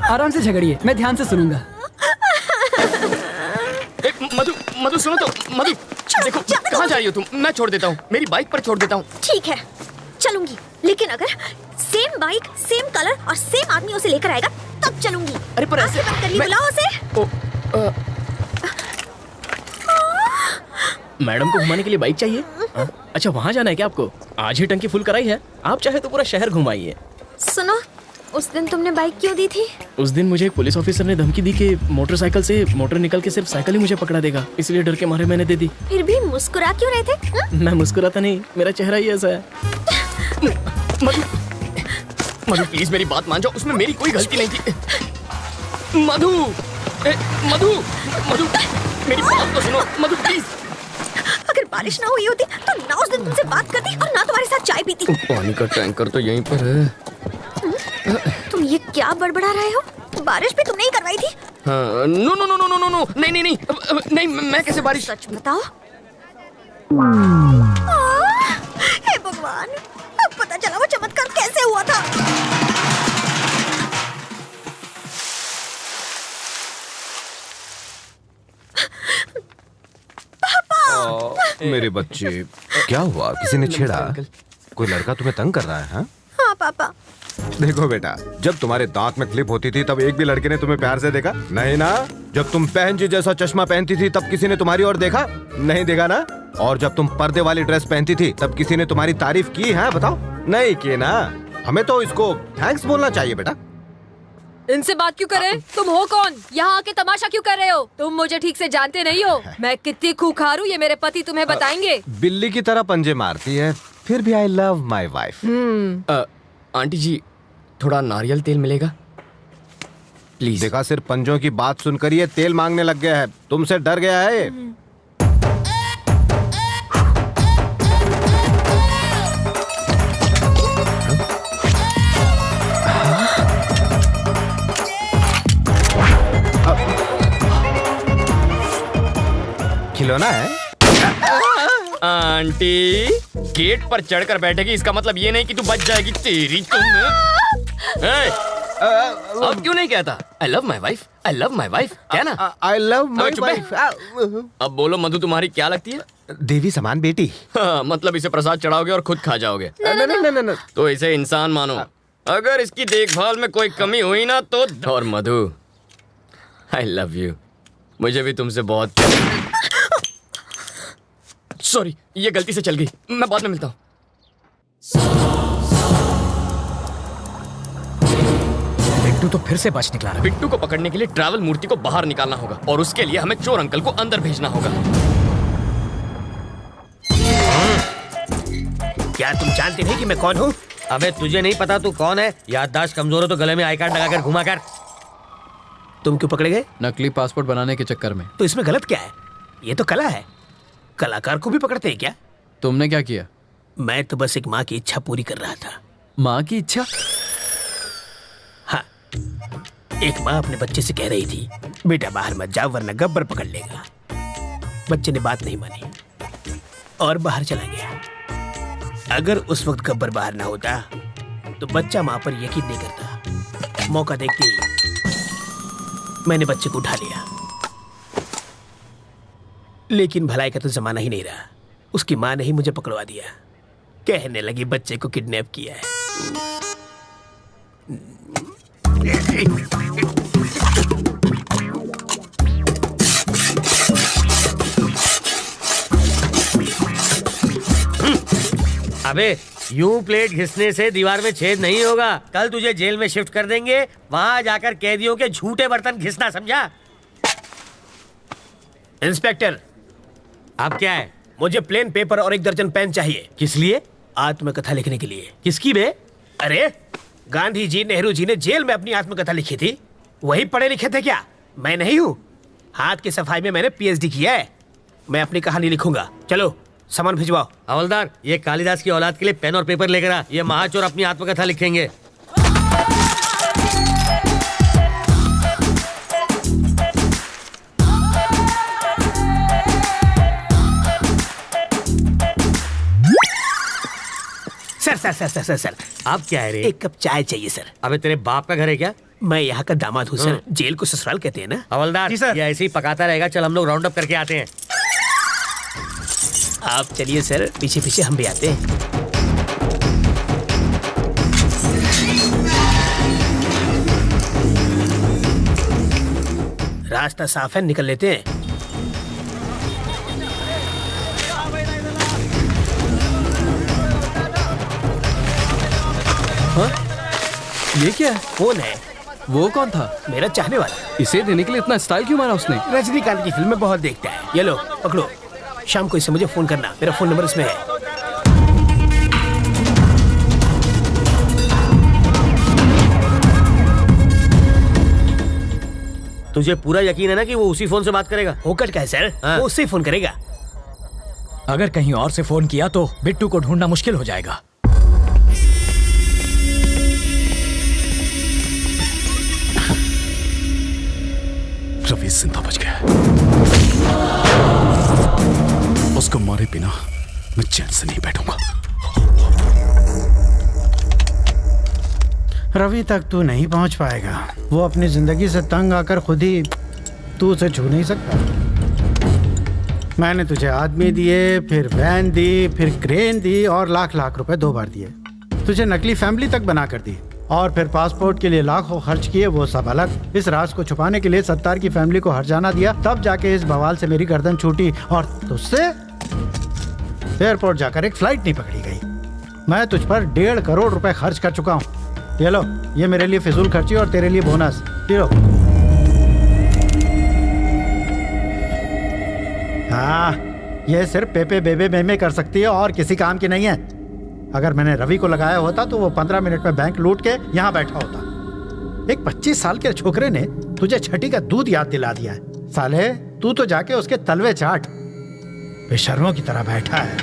आराम से झगड़िए, मैं ध्यान से सुनूंगा। मधु सुनो तो। मधु देखो, कहाँ जा रही हो तुम? मैं छोड़ देता हूँ, मेरी बाइक पर छोड़ देता हूँ। ठीक है चलूंगी, लेकिन अगर सेम बाइक, सेम कलर और सेम आदमी उसे लेकर आएगा तब चलूंगी। अरे पर ऐसे बुलाओ उसे। मैडम को घुमाने के लिए बाइक चाहिए? अच्छा वहाँ जाना है क्या आपको? आज ही टंकी फुल कराई है, आप चाहे तो पूरा शहर घुमाइए। सुनो, उस दिन तुमने बाइक क्यों दी थी? उस दिन मुझे एक पुलिस ऑफिसर ने धमकी दी कि मोटरसाइकिल से मोटर निकल के सिर्फ साइकिल ही मुझे पकड़ा देगा, इसलिए डर के मारे मैंने दे दी। फिर भी मुस्कुरा क्यों रहे थे? मैं मुस्कुराता नहीं, मेरा चेहरा ही ऐसा है। मधु प्लीज मेरी बात मान जाओ, उसमें मेरी कोई गलती नहीं थी। मधु मेरी बात तो सुनो। मधु प्लीज। अगर बारिश ना हुई होती तो ना उस दिन तुमसे बात करती और ना तुम्हारे साथ चाय पीती। पानी का टैंकर तो यहीं पर है। तुम ये क्या बड़बड़ा रहे हो? बारिश भी तुमने ही करवाई थी। हाँ, नो नहीं, मैं कैसे बारिश? सच बताओ। हे भगवान, अब पता चला वो चमत्कार कैसे हुआ था। मेरे बच्चे, क्या हुआ? किसी ने छेड़ा? कोई लड़का तुम्हें तंग कर रहा है? हाँ पापा। देखो बेटा, जब तुम्हारे दांत में क्लिप होती थी तब एक भी लड़के ने तुम्हें प्यार से देखा? नहीं ना। जब तुम बहन जी जैसा चश्मा पहनती थी तब किसी ने तुम्हारी ओर देखा? नहीं देखा ना। और जब तुम पर्दे वाली ड्रेस पहनती थी तब किसी ने तुम्हारी तारीफ की है? बताओ, नहीं की ना। हमें तो इसको थैंक्स बोलना चाहिए बेटा। इनसे बात क्यों कर रहे? तुम हो कौन? यहाँ आके तमाशा क्यों कर रहे हो? तुम मुझे ठीक से जानते नहीं हो। मैं कितनी खूंखार हूँ ये मेरे पति तुम्हें बताएंगे। बिल्ली की तरह पंजे मारती है, फिर भी I love my wife. Aunty ji थोड़ा नारियल तेल मिलेगा प्लीज। देखा, सिर्फ पंजों की बात सुनकर ये तेल मांगने लग गया है। तुमसे डर गया है। खिलौना है। आंटी गेट पर चढ़कर बैठेगी इसका मतलब ये नहीं कि तू बच जाएगी। तेरी अब क्यों नहीं कहता आई love my wife, I love my wife, क्या ना आई लव माई वाइफ। अब बोलो मधु तुम्हारी क्या लगती है? देवी समान बेटी। हाँ, मतलब इसे प्रसाद चढ़ाओगे और खुद खा जाओगे। न, तो इसे इंसान मानो। अगर इसकी देखभाल में कोई कमी हुई ना तो। और मधु आई लव यू, मुझे भी तुमसे बहुत। सॉरी, ये गलती से चल गई, मैं बाद में मिलता हूँ। बिट्टू तो फिर से बच निकला। बिट्टू को पकड़ने के लिए ट्रैवल मूर्ति को बाहर निकालना होगा और उसके लिए हमें चोर अंकल को अंदर भेजना होगा। क्या तुम जानते नहीं कि मैं कौन हूँ? अबे तुझे नहीं पता तू कौन है? याददाश्त कमजोर हो तो गले में आई कार्ड लगाकर घुमा कर। तुम क्यों पकड़े गए? नकली पासपोर्ट बनाने के चक्कर में। तो इसमें गलत क्या है? ये तो कला है, कलाकार को भी पकड़ते हैं क्या? तुमने क्या किया? मैं तो बस एक माँ की इच्छा पूरी कर रहा था। माँ की इच्छा? हाँ, एक माँ अपने बच्चे से कह रही थी बेटा बाहर मत जाओ वरना गब्बर पकड़ लेगा। बच्चे ने बात नहीं मानी और बाहर चला गया। अगर उस वक्त गब्बर बाहर ना होता तो बच्चा माँ पर यकीन नहीं करता। मौका देखते ही मैंने बच्चे को उठा लिया, लेकिन भलाई का तो जमाना ही नहीं रहा। उसकी माँ ने ही मुझे पकड़वा दिया, कहने लगी बच्चे को किडनैप किया है। अबे यूं प्लेट घिसने से दीवार में छेद नहीं होगा। कल तुझे जेल में शिफ्ट कर देंगे, वहां जाकर कैदियों के झूठे बर्तन घिसना, समझा? इंस्पेक्टर, आप क्या है? मुझे प्लेन पेपर और 1 दर्जन पेन चाहिए। किस लिए? आत्मकथा लिखने के लिए। किसकी बे? अरे गांधी जी, नेहरू जी ने जेल में अपनी आत्मकथा लिखी थी, वही पढ़े लिखे थे क्या? मैं नहीं हूँ। हाथ की सफाई में मैंने PhD किया है। मैं अपनी कहानी लिखूंगा। चलो सामान भिजवाओ। हवलदार, ये कालिदास की औलाद के लिए पेन और पेपर लेकर आ। ये महाचोर अपनी आत्मकथा लिखेंगे। सर, आप क्या है रे? 1 कप चाय चाहिए सर। अबे तेरे बाप का घर है क्या? मैं यहाँ का दामाद हूँ सर। जेल को ससुराल कहते हैं ना। हवलदार, ये ऐसे ही पकाता रहेगा। चल हम लोग राउंड अप करके आते हैं। आप चलिए सर, पीछे पीछे हम भी आते हैं। रास्ता साफ है, निकल लेते हैं। हाँ? ये क्या है? कौन है? वो कौन था? मेरा चाहने वाला। इसे देने के लिए इतना स्टाइल क्यों मारा उसने? रजनीकांत की फिल्में बहुत देखता है। ये लो पकड़ो, शाम को इसे मुझे फोन करना। मेरा फोन नंबर इसमें है। तुझे पूरा यकीन है ना कि वो उसी फोन से बात करेगा? होकर क्या है सर? हाँ। वो उससे फोन करेगा। अगर कहीं और से फोन किया तो बिट्टू को ढूंढना मुश्किल हो जाएगा। रवि जिंदा बच गया। उसको मारे बिना मैं चैन से नहीं बैठूंगा। रवि तक तू नहीं पहुंच पाएगा। वो अपनी जिंदगी से तंग आकर खुद ही तू उसे छू नहीं सकता। मैंने तुझे आदमी दिए, फिर वैन दी, फिर क्रेन दी और लाख लाख रुपए 2 बार दिए। तुझे नकली फैमिली तक बना कर दी और फिर पासपोर्ट के लिए लाखों खर्च किए, वो सब अलग। इस राज को छुपाने के लिए सत्तार की फैमिली को हर्जाना दिया, तब जाके इस बवाल से मेरी गर्दन छूटी और तुझसे एयरपोर्ट जाकर एक फ्लाइट नहीं पकड़ी गई। मैं तुझ पर 1.5 करोड़ रुपए खर्च कर चुका हूँ। ये लो, ये मेरे लिए फिजूल खर्ची और तेरे लिए बोनस। ये लो। हाँ, ये सिर्फ पेपे बेबे मेमे कर सकती है और किसी काम की नहीं है। अगर मैंने रवि को लगाया होता तो वो 15 मिनट में बैंक लूट के यहाँ बैठा होता। एक 25 साल के छोकरे ने तुझे छठी का दूध याद दिला दिया है। साले तू तो जाके उसके तलवे चाट, बेशर्मों की तरह बैठा है।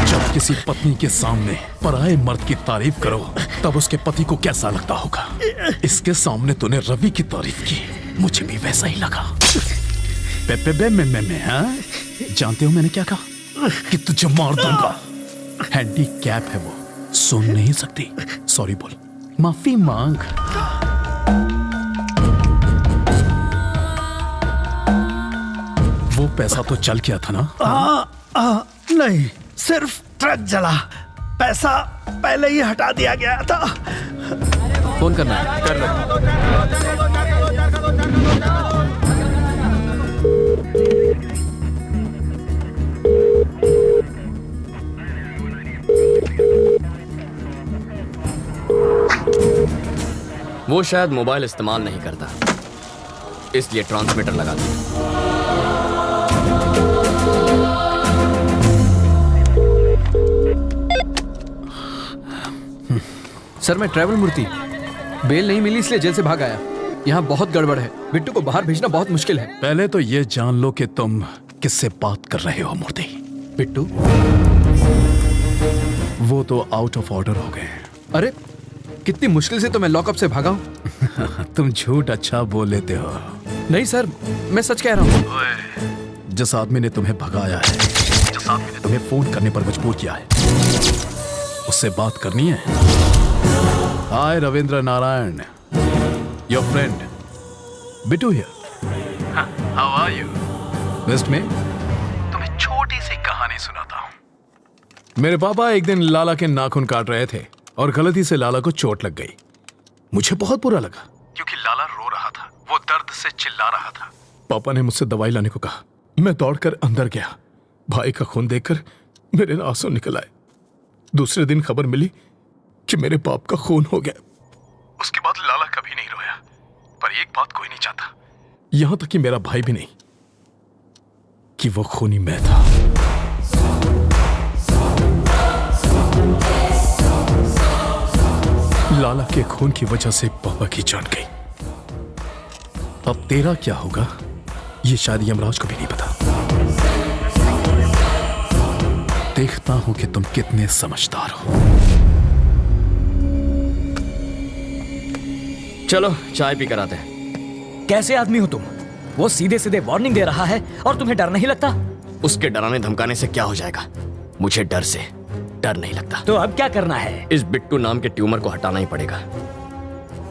जब किसी पत्नी के सामने पराये मर्द की तारीफ करो तब उसके पति को कैसा लगता होगा। इसके सामने तूने रवि की तारीफ की, मुझे भी वैसा ही लगा। हाँ? जानते हो मैंने क्या कहा? कि तुझे मार दूंगा। हैंडीकैप है वो, सुन नहीं सकती। सॉरी बोल, माफी मांग। वो पैसा तो चल गया था ना? नहीं, सिर्फ ट्रक जला, पैसा पहले ही हटा दिया गया था। फोन करना है, कर लो। वो शायद मोबाइल इस्तेमाल नहीं करता, इसलिए ट्रांसमीटर लगा दिया। सर मैं ट्रैवल मूर्ति, बेल नहीं मिली इसलिए जेल से भाग आया। यहाँ बहुत गड़बड़ है, बिट्टू को बाहर भेजना बहुत मुश्किल है। पहले तो ये जान लो कि तुम किससे बात कर रहे हो मूर्ति। बिट्टू? वो तो आउट ऑफ ऑर्डर हो गए। अरे कितनी मुश्किल से तो मैं लॉकअप से भागा हूँ। तुम झूठ अच्छा बोल लेते हो। नहीं सर, मैं सच कह रहा हूँ। जिस आदमी ने तुम्हें भगाया है, जिस आदमी ने तुम्हें फोन करने पर मजबूर किया है, उससे बात करनी है। Hi Ravindra Narayan, your friend Bittu here. How are you? वेस्ट में तुम्हें छोटी सी कहानी सुनाता हूं। मेरे पापा एक दिन लाला के नाखून काट रहे थे और गलती से लाला को चोट लग गई। मुझे बहुत बुरा लगा क्योंकि लाला रो रहा था, वो दर्द से चिल्ला रहा था। पापा ने मुझसे दवाई लाने को कहा। मैं दौड़कर अंदर गया। भाई का खून देखकर मेरे आंसू निकल आए। दूसरे दिन खबर मिली कि मेरे बाप का खून हो गया। उसके बाद लाला कभी नहीं रोया, पर एक बात कोई नहीं चाहता, यहां तक कि मेरा भाई भी नहीं, कि वो खूनी मैं था। लाला के खून की वजह से पापा की जान गई। अब तेरा क्या होगा ये शायद यमराज को भी नहीं पता। देखता हूं कि तुम कितने समझदार हो। चलो चाय पी कर आते हैं। कैसे आदमी हो तुम? वो सीधे सीधे वार्निंग दे रहा है और तुम्हें डर नहीं लगता? उसके डराने धमकाने से क्या हो जाएगा? मुझे डर से डर नहीं लगता। तो अब क्या करना है? इस बिट्टू नाम के ट्यूमर को हटाना ही पड़ेगा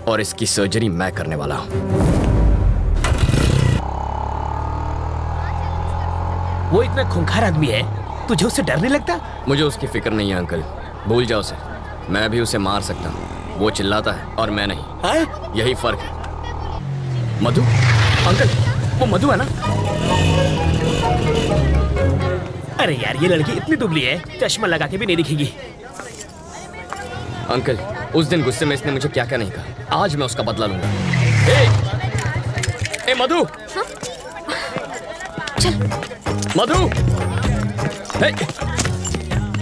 और इसकी सर्जरी मैं करने वाला हूं। वो इतना खूंखार आदमी है, तुझे उससे डर नहीं लगता? मुझे उसकी फिक्र नहीं है अंकल, भूल जाओ उसे। मैं भी उसे मार सकता हूँ, वो चिल्लाता है और मैं नहीं। यही फर्क है। मधु अंकल, वो मधु है ना? अरे यार ये लड़की इतनी दुबली है, चश्मा लगा के भी नहीं दिखेगी। अंकल उस दिन गुस्से में इसने मुझे क्या क्या नहीं कहा, आज मैं उसका बदला लूंगा। ए मधु, चल मधु,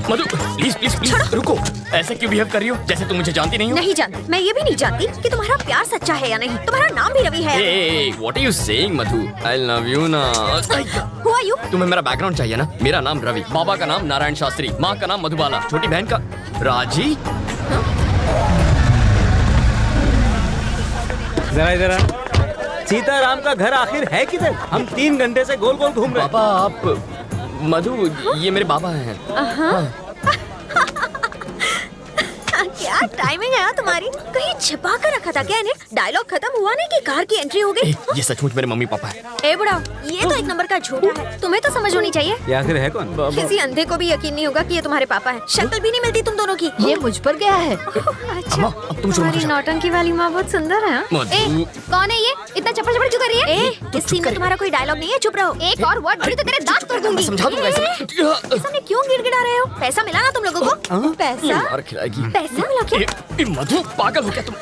मधु प्लीज प्लीज प्लीज रुको। ऐसे क्यों बिहेव कर रही हो जैसे तुम मुझे जानती नहीं हो? नहीं जानती, मैं ये भी नहीं जानती कि तुम्हारा प्यार सच्चा है या नहीं। तुम्हारा नाम भी रवि है। What are you saying Madhu? I love you ना। Who are you? तुम्हें मेरा बैकग्राउंड चाहिए ना? मेरा नाम रवि, बाबा का नाम नारायण शास्त्री, माँ का नाम मधुबाला, छोटी बहन का राजी। जरा इधर सीताराम का घर आखिर है किधर? हम 3 घंटे से गोल गोल घूम रहे हैं। पापा आप मधु, ये मेरे बाबा हैं। क्या टाइमिंग है तुम्हारी? कहीं छिपा कर रखा था क्या इन्हें? डायलॉग खत्म हुआ नहीं कि कार की एंट्री हो गई। ये सचमुच मेरे मम्मी पापा है। ए बुढ़ा, ये तो एक नंबर का झूठा है। तुम्हें तो समझ होनी चाहिए। ये आखिर है कौन? किसी अंधे को भी यकीन नहीं होगा कि ये तुम्हारे पापा है। शक्ल भी नहीं मिलती तुम दोनों की। ये मुझ पर गया है। अच्छा, तुम्हारी नौटंकी वाली माँ बहुत सुंदर है। कौन है ये? इतना चप्पड़ चप्पड़ क्यों कर रही है? इस सीन में तुम्हारा कोई डायलॉग नहीं है, चुप रहो। एक और वर्ड बोली तो तेरे दांत तोड़ दूंगी। समझा दूंगा इसे। सामने क्यों गिड़गिड़ा रहे हो? पैसा मिला ना तुम लोगों को? पैसा? मार खिलाएगी। पैसा मिला क्या? मधु पागल हो क्या तुम?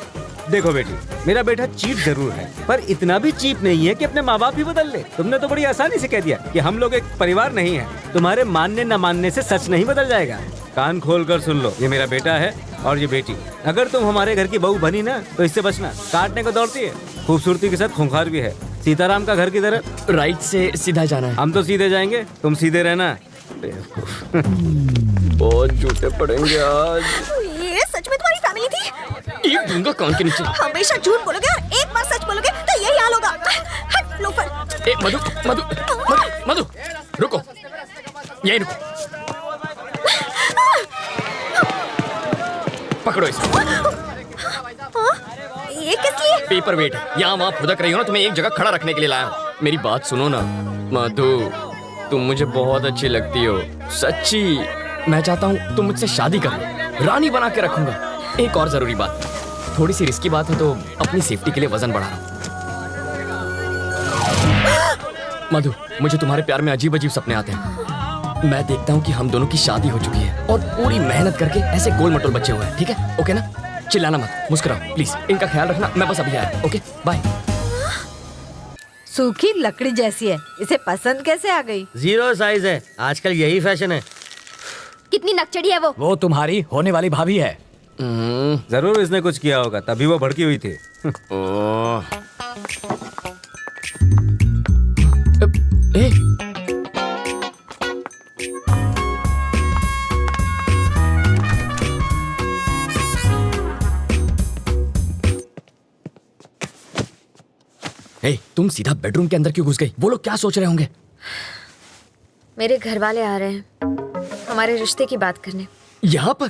देखो बेटी, मेरा बेटा चीप जरूर है, पर इतना भी चीप नहीं है कि अपने माँ बाप ही बदल ले। तुमने तो बड़ी आसानी से कह दिया कि हम लोग एक परिवार नहीं है। तुम्हारे मानने न मानने से सच नहीं बदल जाएगा। कान खोल कर सुन लो, ये मेरा बेटा है और ये बेटी। अगर तुम हमारे घर की बहू बनी ना तो इससे बचना, काटने को दौड़ती है, खूबसूरती के साथ खूंखार भी है। सीताराम का घर की तरह राइट से सीधा जाना है। हम तो सीधे जाएंगे, तुम सीधे रहना। बहुत झूठे पड़ेंगे आज। ये सच में तुम्हारी फैमिली थी? ये दूंगा कान के नीचे। हमेशा झूठ बोलोगे और एक बार सच बोलोगे तो यही हाल होगा। हट लोफर। ए मधु मधु मधु मधु रुको, यहीं रुको। पकड़ो इसे। ये किस लिए? पेपर वेट है, यहाँ वहाँ फुदक रही हो ना, तुम्हें एक जगह खड़ा रखने के लिए लाया हूँ। मेरी बात सुनो ना मधु, तुम मुझे बहुत अच्छी लगती हो, सच्ची। मैं चाहता हूँ तुम मुझसे शादी कर लो, रानी बना के रखूंगा। एक और जरूरी बात, थोड़ी सी रिस्की बात है तो अपनी सेफ्टी के लिए वजन बढ़ा रहा हूँ। मधु, मुझे तुम्हारे प्यार में अजीब अजीब सपने आते हैं। मैं देखता हूँ कि हम दोनों की शादी हो चुकी है और पूरी मेहनत करके ऐसे गोल मटोल बच्चे हुए हैं। ठीक है, ओके ना? चिल्लाना मत, मुस्कुराओ प्लीज। इनका ख्याल रखना, मैं बस अभी आया। Okay bye. सूखी लकड़ी जैसी है, इसे पसंद कैसे आ गई? 0 साइज है, आजकल यही फैशन है। कितनी नकचड़ी है वो तुम्हारी होने वाली भाभी है। जरूर इसने कुछ किया होगा, तभी वो भड़की हुई थी। तुम सीधा बेडरूम के अंदर क्यों घुस गई? वो लोग क्या सोच रहे होंगे? मेरे घर वाले आ रहे हैं हमारे रिश्ते की बात करने। यहाँ पर?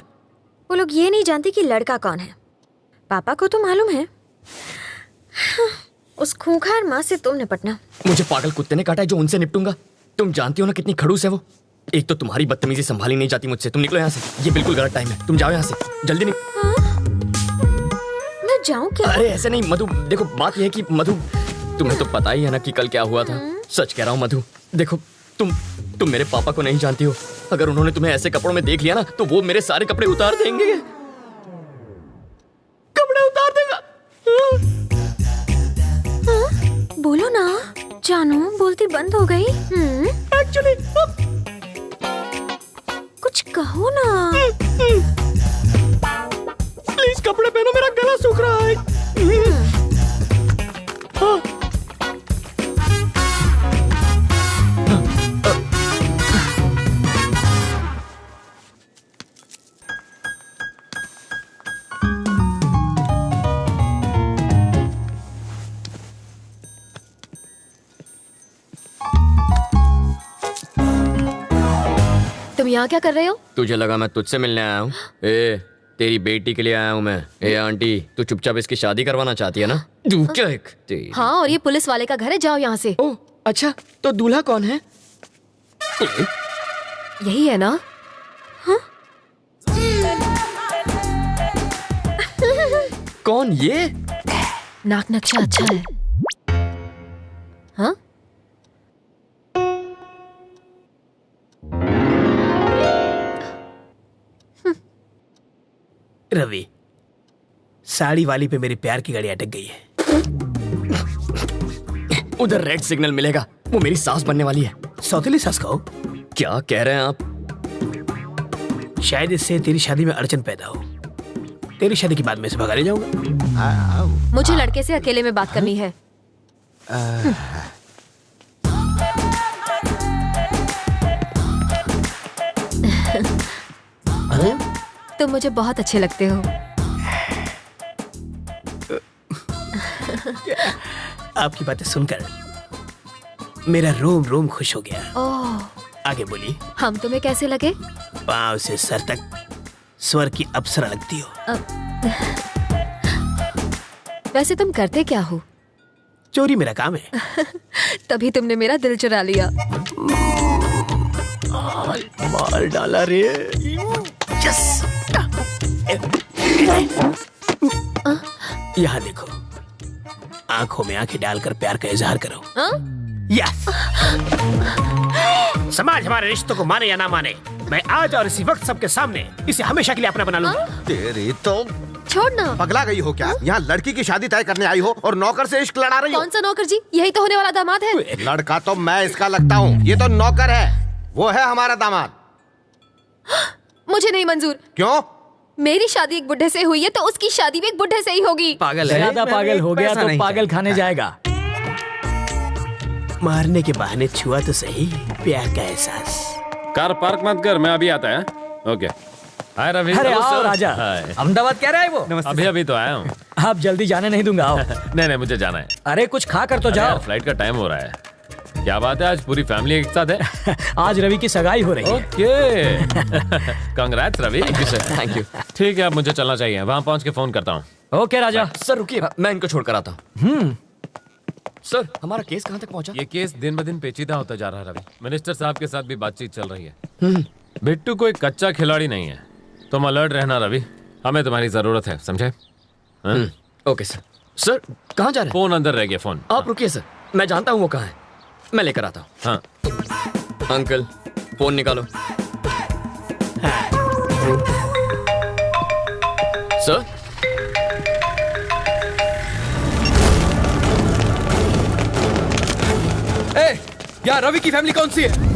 वो लोग ये नहीं जानते कि लड़का कौन है। पापा को तो मालूम है। उस खूंखार माँ से तुम निपटना। मुझे पागल कुत्ते ने काटा है जो उनसे निपटूंगा। तुम जानती हो ना कितनी खड़ूस है वो। एक तो तुम्हारी बदतमीजी संभाली नहीं जाती मुझसे। तुम निकलो यहाँ से, ये बिल्कुल गलत टाइम है। तुम जाओ यहाँ से, जल्दी मैं जाऊँ क्या? अरे ऐसे नहीं मधु, देखो बात यह है कि मधु, तुम्हें तो पता ही है ना कि कल क्या हुआ था। सच कह रहा हूँ मधु, देखो तुम मेरे पापा को नहीं जानती हो। अगर उन्होंने तुम्हें ऐसे कपड़ों में देख लिया ना तो वो मेरे सारे कपड़े उतार देंगे। कपड़े उतार देगा। बोलो ना जानू, बोलती बंद हो गई। एक्चुअली कुछ कहो ना। प्लीज कपड़े पहनो, मेरा गला सूख रहा है। तुम यहाँ क्या कर रहे हो? तुझे लगा मैं तुझसे मिलने आया हूँ? तेरी बेटी के लिए आया हूँ मैं। आंटी, तू चुपचाप इसकी शादी करवाना चाहती है ना? हाँ, और ये पुलिस वाले का घर है, जाओ यहाँ से। ओह अच्छा, तो दूल्हा कौन है? यही है ना? हाँ? कौन ये? नाक नक्शा अच्छा है। हाँ? रवि, साड़ी वाली पे मेरी प्यार की गाड़ी अटक गई है। उधर रेड सिग्नल मिलेगा, वो मेरी सास बनने वाली है। सौतेली सास कहो? क्या कह रहे हैं आप? शायद इससे तेरी शादी में अड़चन पैदा हो। तेरी शादी के बाद मैं इसे भगा ले जाऊंगा। मुझे लड़के से अकेले में बात करनी है। तुम मुझे बहुत अच्छे लगते हो। आपकी बातें सुनकर मेरा रोम रोम खुश हो गया। ओह, आगे बोलिए। हम तुम्हें कैसे लगे? पांव से सर तक स्वर की अप्सरा लगती हो। वैसे तुम करते क्या हो? चोरी मेरा काम है। तभी तुमने मेरा दिल चुरा लिया। माल डाला रे। यस। यहाँ देखो, आंखों में आंखें डालकर प्यार का इजहार करो। यस। समाज हमारे रिश्तों को माने या ना माने, मैं आज और इसी वक्त सबके सामने इसे हमेशा के लिए अपना बना लूंगा। तेरी तो छोड़ना। पगला गई हो क्या? यहाँ लड़की की शादी तय करने आई हो और नौकर से इश्क लड़ा रही हो? कौन सा नौकर जी? यही तो होने वाला दामाद है। लड़का तो मैं इसका लगता हूँ, ये तो नौकर है। वो है हमारा दामाद। मुझे नहीं मंजूर। क्यों? मेरी शादी एक बुढ़े से हुई है तो उसकी शादी भी एक बुढ़े से ही होगी। पागल है। ज्यादा पागल हो गया तो पागल खाने जाएगा। मारने के बहाने छुआ तो सही, प्यार का एहसास। कार पार्क मत कर, मैं अभी आता है। ओके। हाय रवि। अरे आओ राजा। अहमदाबाद कह रहा है वो? अभी अभी तो आया हूँ। आप जल्दी जाने नहीं दूंगा। आओ। नहीं मुझे जाना है। अरे कुछ खा कर तो जाओ। फ्लाइट का टाइम हो रहा है। क्या बात है, आज पूरी फैमिली एक साथ है? आज रवि की सगाई हो रही है। Okay. Congrats Ravi. Thank you sir, thank you. ठीक है, अब मुझे चलना चाहिए। वहाँ पहुँच के फोन करता हूँ। ओके राजा। सर रुकिए, मैं इनको छोड़कर आता हूँ। सर हमारा केस कहाँ तक पहुँचा? ये केस दिन ब दिन पेचीदा होता जा रहा है रवि। मिनिस्टर साहब के साथ भी बातचीत चल रही है। बिट्टू कोई कच्चा खिलाड़ी नहीं है। तुम अलर्ट रहना रवि, हमें तुम्हारी जरूरत है, समझे? Okay sir. सर कहाँ जा रहे हैं? फोन अंदर रह गया। फोन आप रुकिए सर, मैं जानता हूँ वो कहाँ है, मैं लेकर आता हूँ। हाँ। अंकल फोन निकालो। सर यार रवि की फैमिली कौन सी है?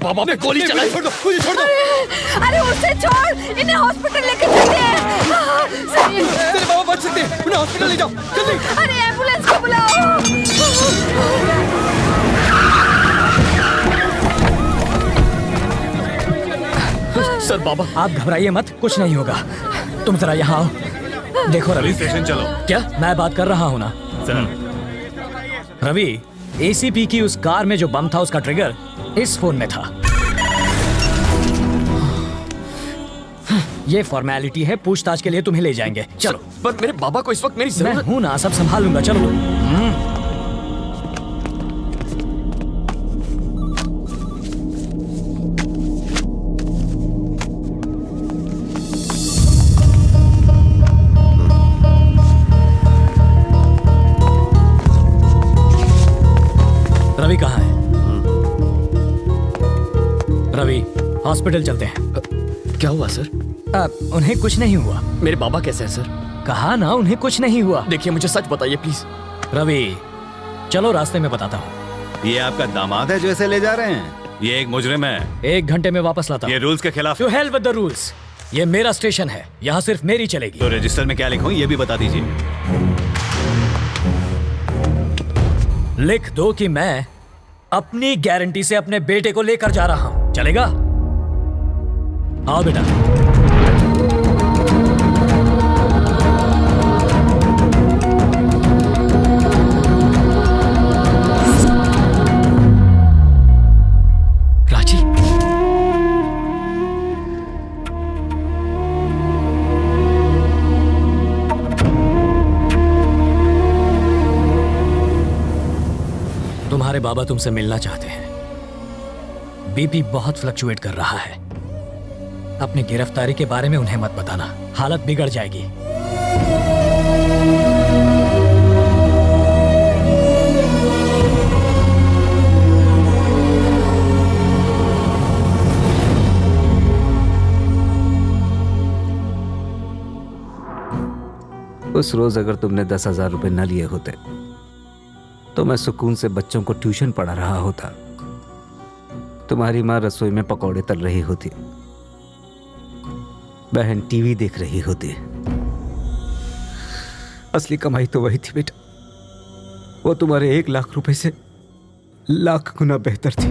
बाबा पे गोली चलाई। छोड़ दो, मुझे छोड़ दो। अरे उसे छोड़, इन्हें हॉस्पिटल लेके चलते हैं। तेरे बाबा बच सकते हैं, उन्हें हॉस्पिटल ले जाओ जल्दी। अरे एम्बुलेंस को बुलाओ। सर बाबा आप घबराइए मत, कुछ नहीं होगा। तुम जरा यहाँ आओ। देखो रवि, स्टेशन चलो। क्या? मैं बात कर रहा हूँ ना सर। रवि, एसीपी की उस कार में जो बम था उसका ट्रिगर इस फोन में था। ये फॉर्मेलिटी है, पूछताछ के लिए तुम्हें ले जाएंगे। चलो। पर मेरे बाबा को इस वक्त मेरी मैं हूं ना, सब संभाल लूंगा। चलो। रवि कहाँ है? रवि, हॉस्पिटल चलते हैं। क्या हुआ सर? उन्हें कुछ नहीं हुआ। मेरे बाबा कैसे हैं सर? कहा ना उन्हें कुछ नहीं हुआ। देखिए मुझे सच बताइए प्लीज। रवि चलो, रास्ते में बताता हूँ। ये आपका दामाद है जो इसे ले जा रहे हैं? ये एक मुजरिम है। 1 घंटे में वापस लाता हूँ। ये रूल्स के खिलाफ। To hell with the rules. ये मेरा स्टेशन है, यहाँ सिर्फ मेरी चलेगी। तो रजिस्टर में क्या लिखूं ये भी बता दीजिए। लिख दो कि मैं अपनी गारंटी से अपने बेटे को लेकर जा रहा हूं। चलेगा? आओ बेटा। राजी, तुम्हारे बाबा तुमसे मिलना चाहते हैं। बीपी बहुत फ्लक्चुएट कर रहा है। अपनी गिरफ्तारी के बारे में उन्हें मत बताना, हालत बिगड़ जाएगी। उस रोज अगर तुमने 10,000 रुपए न लिए होते तो मैं सुकून से बच्चों को ट्यूशन पढ़ा रहा होता। तुम्हारी माँ रसोई में पकौड़े तल रही होती, बहन टीवी देख रही होती। असली कमाई तो वही थी बेटा, वो तुम्हारे 1 लाख रुपए से लाख गुना बेहतर थी।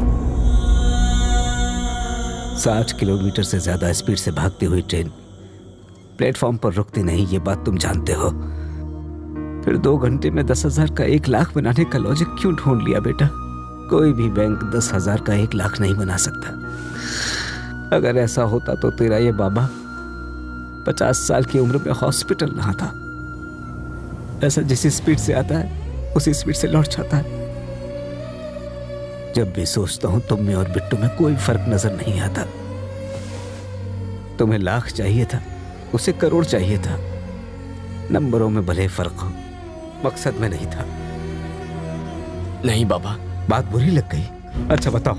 60 किलोमीटर से ज्यादा स्पीड से भागती हुई ट्रेन प्लेटफॉर्म पर रुकती नहीं, ये बात तुम जानते हो। फिर 2 घंटे में 10,000 का 1 लाख बनाने का लॉजिक क्यों ढूंढ लिया बेटा? कोई भी बैंक 10,000 का 1 लाख नहीं बना सकता। अगर ऐसा होता तो तेरा ये बाबा 50 साल की उम्र में हॉस्पिटल रहा था। ऐसा जिस स्पीड से आता है उसी स्पीड से लौट जाता है। जब भी सोचता हूं तुम में और बिट्टू में कोई फर्क नजर नहीं आता। तुम्हें लाख चाहिए था, उसे करोड़ चाहिए था। नंबरों में भले फर्क हो, मकसद में नहीं था। नहीं बाबा, बात बुरी लग गई? अच्छा बताओ,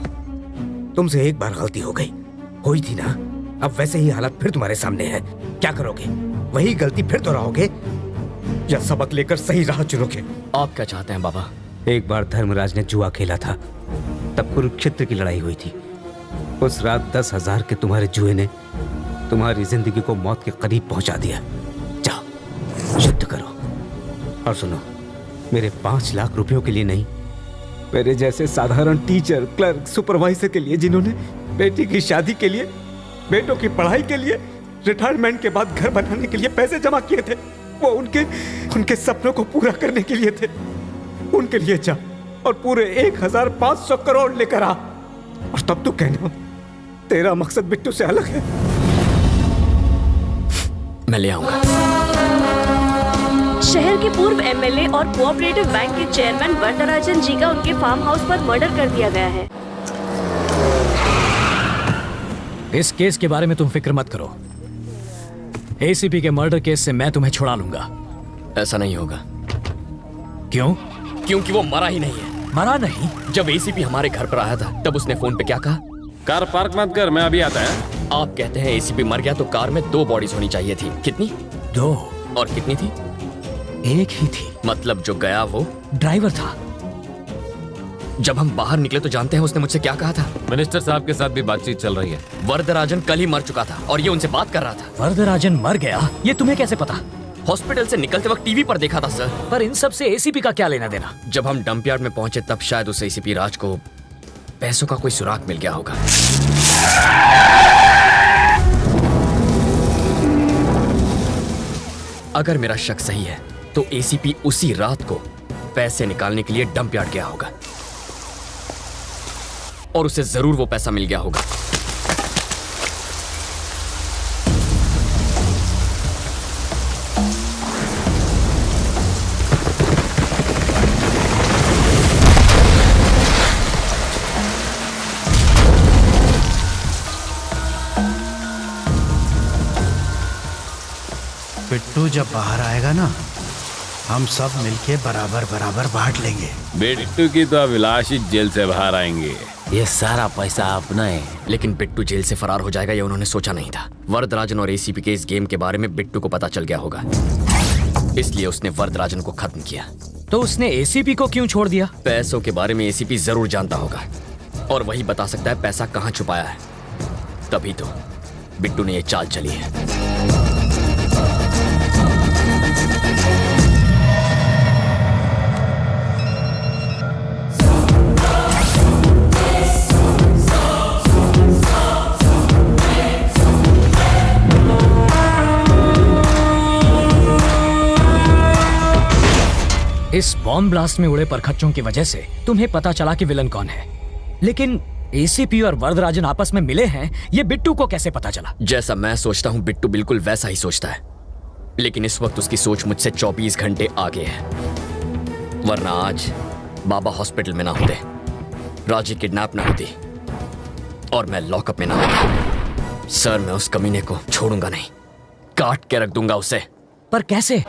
तुमसे एक बार गलती हो गई, हुई थी ना? अब वैसे ही हालत फिर तुम्हारे सामने है, क्या करोगे? वही गलती फिर दोहराओगे या सबक लेकर सही राह चुनोगे? आप क्या चाहते हैं बाबा? एक बार धर्मराज ने जुआ खेला था, तब कुरुक्षेत्र की लड़ाई हुई थी। उस रात 10,000 के तुम्हारे जुए ने तुम्हारी जिंदगी को मौत के करीब पहुंचा दिया। जाओ युद्ध करो। और सुनो, मेरे 5 लाख रुपयों के लिए नहीं, मेरे जैसे साधारण टीचर, क्लर्क, सुपरवाइजर के लिए जिन्होंने बेटी की शादी के लिए, बेटों की पढ़ाई के लिए, रिटायरमेंट के बाद घर बनाने के लिए पैसे जमा किए थे, वो उनके सपनों को पूरा करने के लिए थे। उनके लिए जा और पूरे 1,500 करोड़ लेकर आ, और तब तू कहना तेरा मकसद बिट्टू से अलग है। मैं ले आऊंगा। शहर के पूर्व एमएलए और कोऑपरेटिव बैंक के चेयरमैन वरदराजन जी का उनके फार्म हाउस पर मर्डर कर दिया गया है। इस केस के बारे में तुम फिक्र मत करो। एसीपी के मर्डर केस से मैं तुम्हें छुड़ा लूंगा। ऐसा नहीं होगा। क्यों? क्योंकि वो मरा ही नहीं है। मरा नहीं? जब एसीपी हमारे घर पर आया था तब उसने फोन पे क्या कहा? कार पार्क मत कर, मैं अभी आता है। आप कहते हैं एसीपी मर गया तो कार में 2 बॉडीज होनी चाहिए थी। कितनी? 2। और कितनी थी? 1 ही थी। मतलब जो गया वो ड्राइवर था। जब हम बाहर निकले तो जानते हैं उसने मुझसे क्या कहा था? मिनिस्टर साहब के साथ भी बातचीत चल रही है। वरदराजन कल ही मर चुका था और ये उनसे बात कर रहा था। वरदराजन मर गया? ये तुम्हें कैसे पता? हॉस्पिटल से निकलते वक्त टीवी पर देखा था सर। पर इन सब से एसीपी का क्या लेना देना? जब हम डंप यार्ड में पहुंचे तब शायद उस एसीपी राज को पैसों का कोई सुराग मिल गया होगा। अगर मेरा शक सही है तो एसीपी उसी रात को पैसे निकालने के लिए डंप यार्ड गया होगा और उसे जरूर वो पैसा मिल गया होगा। बिट्टू जब बाहर आएगा ना, हम सब मिलके बराबर बराबर बांट लेंगे। बिट्टू की तो अभिलाष जेल से बाहर आएंगे। ये सारा पैसा अपना है। लेकिन बिट्टू जेल से फरार हो जाएगा ये उन्होंने सोचा नहीं था। वरदराजन और एसीपी के इस गेम के बारे में बिट्टू को पता चल गया होगा, इसलिए उसने वरदराजन को खत्म किया। तो उसने एसीपी को क्यों छोड़ दिया? पैसों के बारे में एसीपी जरूर जानता होगा और वही बता सकता है पैसा कहाँ छुपाया है। तभी तो बिट्टू ने ये चाल चली है। इस बॉम्ब ब्लास्ट में उड़े परखच्चों की वजह से तुम्हें पता चला कि विलन कौन है, लेकिन एसीपी और वरदराजन आपस में मिले हैं, ये बिट्टू को कैसे पता चला? जैसा मैं सोचता हूँ बिट्टू बिल्कुल वैसा ही सोचता है, लेकिन इस वक्त उसकी सोच मुझसे 24 घंटे आगे है। वरना आज बाबा हॉस्पिटल में ना होते, राजी किडनैप ना होती और मैं लॉकअप में ना होता। सर, मैं उस कमीने को छोड़ूंगा नहीं, काट के रख दूंगा उसे। पर कैसे?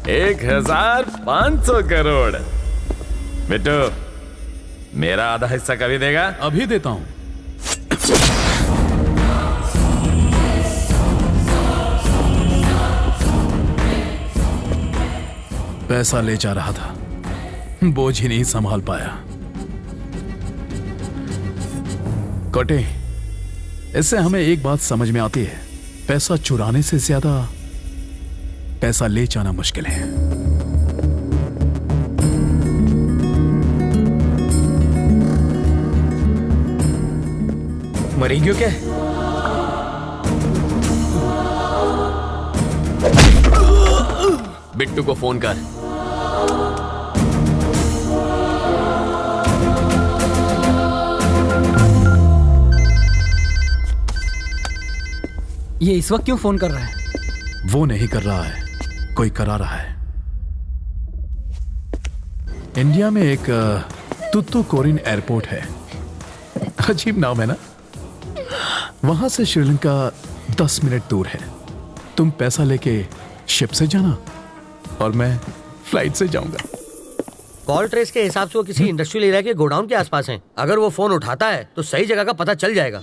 1500 करोड़। बिट्टू, मेरा आधा हिस्सा कभी देगा? अभी देता हूं। पैसा ले जा रहा था, बोझ ही नहीं संभाल पाया। कटे, इससे हमें एक बात समझ में आती है, पैसा चुराने से ज्यादा पैसा ले जाना मुश्किल है। मरी क्यों क्या? बिट्टू को फोन कर। ये इस वक्त क्यों फोन कर रहा है? वो नहीं कर रहा है, कोई करा रहा है। इंडिया में एक तुत्तुकोरिन एयरपोर्ट है, अजीब नाम है ना। वहां से श्रीलंका 10 मिनट दूर है। तुम पैसा लेके शिप से जाना और मैं फ्लाइट से जाऊंगा। कॉल ट्रेस के हिसाब से वो किसी इंडस्ट्रियल एरिया के गोडाउन के आसपास हैं। अगर वो फोन उठाता है तो सही जगह का पता चल जाएगा।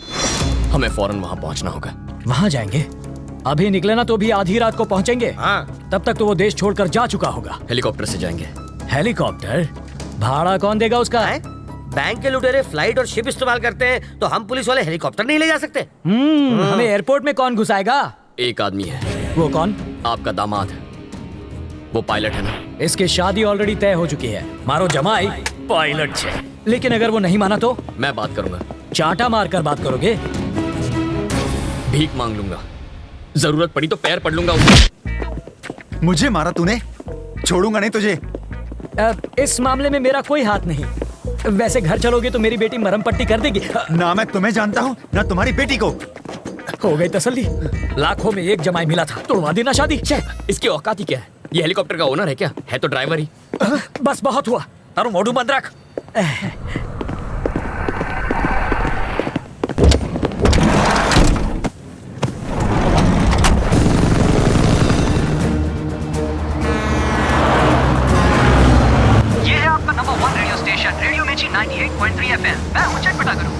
हमें फौरन वहां पहुंचना होगा। वहां जाएंगे? अभी निकले ना तो भी आधी रात को पहुंचेंगे। हाँ। तब तक तो वो देश छोड़कर जा चुका होगा। हेलीकॉप्टर से जाएंगे। हेलीकॉप्टर? भाड़ा कौन देगा उसका? बैंक के लुटेरे फ्लाइट और शिप इस्तेमाल करते हैं, तो हम पुलिस वाले हेलीकॉप्टर नहीं ले जा सकते। हमें एयरपोर्ट में कौन घुसाएगा? एक आदमी है। वो कौन? आपका दामाद। वो पायलट है ना? इसकी शादी ऑलरेडी तय हो चुकी है। मारो जमाई पायलट छे। लेकिन अगर वो नहीं माना तो? मैं बात करूंगा। चाटा मारकर बात करोगे? भीख मांग लूंगा, जरूरत पड़ी तो पैर पड़ लूंगा उसके। मुझे मारा तूने, छोड़ूंगा नहीं तुझे। इस मामले में मेरा कोई हाथ नहीं। वैसे घर चलोगे तो मेरी बेटी मरहम पट्टी कर देगी। ना मैं तुम्हें जानता हूँ ना तुम्हारी बेटी को। हो गई तसल्ली। लाखों में एक जमाई मिला था, तोड़वा देना शादी। इसकी औकात ही क्या है? ये हेलीकॉप्टर का ओनर है क्या? है तो ड्राइवर ही। बस बहुत हुआ, तारो मोडू बंद रख। ये है आपका नंबर 1 रेडियो स्टेशन, रेडियो मिर्ची 98.3 FM। मैं हूं चटपटा करूं।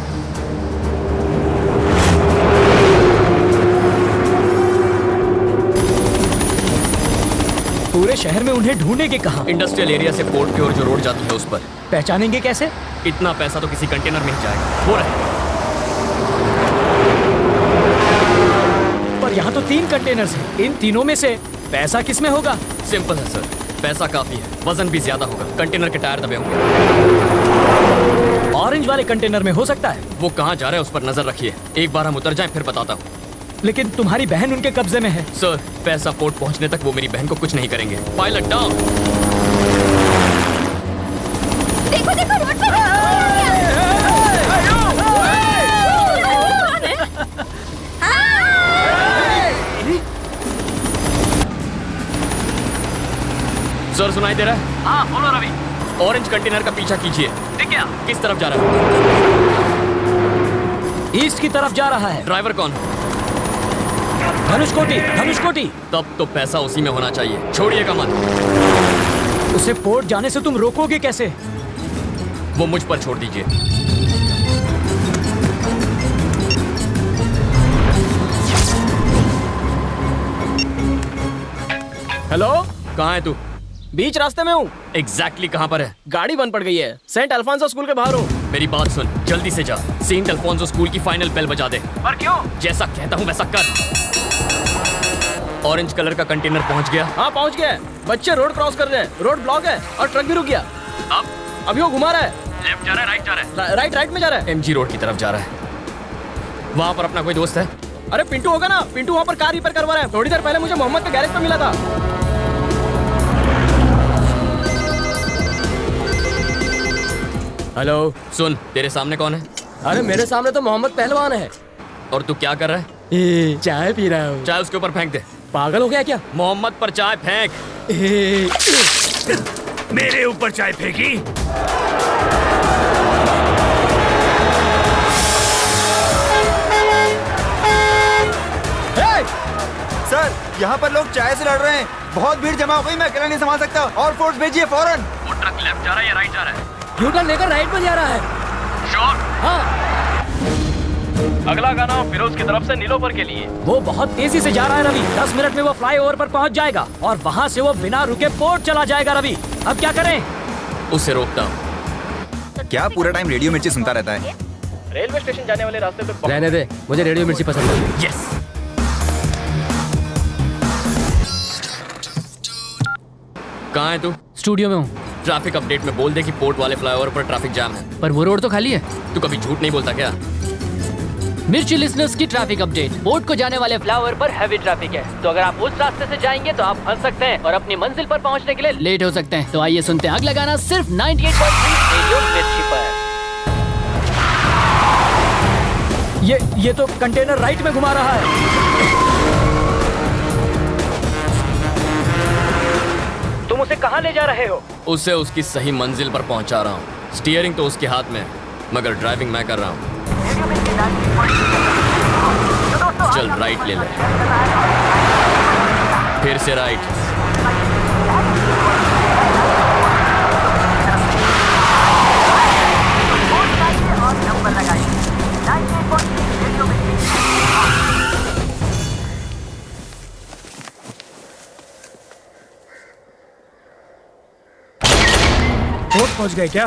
पूरे शहर में उन्हें ढूंढेंगे कहाँ? इंडस्ट्रियल एरिया से पोर्ट की ओर जो रोड जाती है उस पर। पहचानेंगे कैसे? इतना पैसा तो किसी कंटेनर में ही जाएगा। वो रहे। पर यहाँ तो 3 कंटेनर्स हैं। इन तीनों में से पैसा किस में होगा? सिंपल है सर, पैसा काफी है, वजन भी ज्यादा होगा। कंटेनर के टायर दबे होंगे। ऑरेंज वाले कंटेनर में हो सकता है। वो कहाँ जा रहा है उस पर नजर रखिए। एक बार हम उतर जाएं फिर बताता हूँ। लेकिन तुम्हारी बहन उनके कब्जे में है। सर, पैसा पोर्ट पहुंचने तक वो मेरी बहन को कुछ नहीं करेंगे। Pilot down. देखो देखो रोड पर सर, सुनाई दे रहा है? हाँ बोलो रवि। ऑरेंज कंटेनर का पीछा कीजिए। ठीक है। किस तरफ जा रहा है? ईस्ट की तरफ जा रहा है। ड्राइवर कौन? धनुषकोटी। धनुषकोटी। तब तो पैसा उसी में होना चाहिए। छोड़िएगा मत। उसे पोर्ट जाने से तुम रोकोगे कैसे? वो मुझ पर छोड़ दीजिए। हेलो, कहाँ है तू? बीच रास्ते में हूँ। एग्जैक्टली कहाँ पर है? गाड़ी बंद पड़ गई है। सेंट अल्फांसो स्कूल के बाहर हूँ। मेरी बात सुन, जल्दी से जा। सेंट अल्फांसो स्कूल की फाइनल बेल बजा दे। पर क्यों? जैसा कहता हूँ वैसा कर। ऑरेंज कलर का कंटेनर पहुँच गया? हाँ पहुँच गया। बच्चे रोड क्रॉस कर रहे हैं, रोड ब्लॉक है और ट्रक भी रुक गया। अब अभी वो घुमा रहा है। लेफ्ट जा रहा है, राइट जा रहा है? राइट में जा रहा है। एमजी रोड की तरफ जा रहा है। वहाँ पर अपना कोई दोस्त है? अरे पिंटू होगा ना, पिंटू वहाँ पर कार रिपेयर करवा रहा है। थोड़ी देर पहले मुझे मोहम्मद के गैरेज पर मिला था। हेलो, सुन, तेरे सामने कौन है? अरे मेरे सामने तो मोहम्मद पहलवान है। और तू क्या कर रहा है? चाय पी रहा हूँ। चाय उसके ऊपर फेंक दे। पागल हो गया क्या? मोहम्मद पर चाय फेंक। मेरे ऊपर चाय फेंकी? सर, यहाँ पर लोग चाय से लड़ रहे हैं। बहुत भीड़ जमा हो गई, मैं अकेला नहीं संभाल सकता। और फोर्स भेजिए फौरन। वो ट्रक लेफ्ट जा रहा है या राइट जा रहा है? यू-टर्न लेकर राइट में जा रहा है। श्योर? हाँ। अगला गाना फिरोज की तरफ से नीलोफर के लिए। वो बहुत तेजी से जा रहा है रवि। 10 मिनट में वो फ्लाईओवर पर पहुंच जाएगा और वहाँ से वो बिना रुके पोर्ट चला जाएगा। रवि अब क्या करें? उसे रोकता हूँ। क्या पूरा टाइम रेडियो मिर्ची सुनता रहता है? रेलवे स्टेशन जाने वाले रास्ते पे रहने दे, मुझे रेडियो मिर्ची पसंद है। यस। कहाँ है तू? स्टूडियो में हूँ। ट्रैफिक अपडेट में बोल दे कि पोर्ट वाले फ्लाईओवर पर ट्रैफिक जाम है। पर वो रोड तो खाली है। तू कभी झूठ नहीं बोलता क्या? मिर्ची लिसनर्स की ट्रैफिक अपडेट। पोर्ट को जाने वाले फ्लाईओवर पर हैवी ट्रैफिक है, तो अगर आप उस रास्ते से जाएंगे तो आप फंस सकते हैं और अपनी मंजिल पर पहुंचने के लिए लेट हो सकते हैं। तो आइए सुनते हैं अगला गाना सिर्फ 98.3 रेडियो मिर्ची पर। ये तो कंटेनर राइट में घुमा रहा है। तुम उसे कहाँ ले जा रहे हो? उसे उसकी सही मंजिल पर पहुंचा रहा हूँ। स्टीयरिंग तो उसके हाथ में है, मगर ड्राइविंग मैं कर रहा हूँ। चल राइट ले ले, फिर से राइट। पोर्ट पहुंच गए क्या?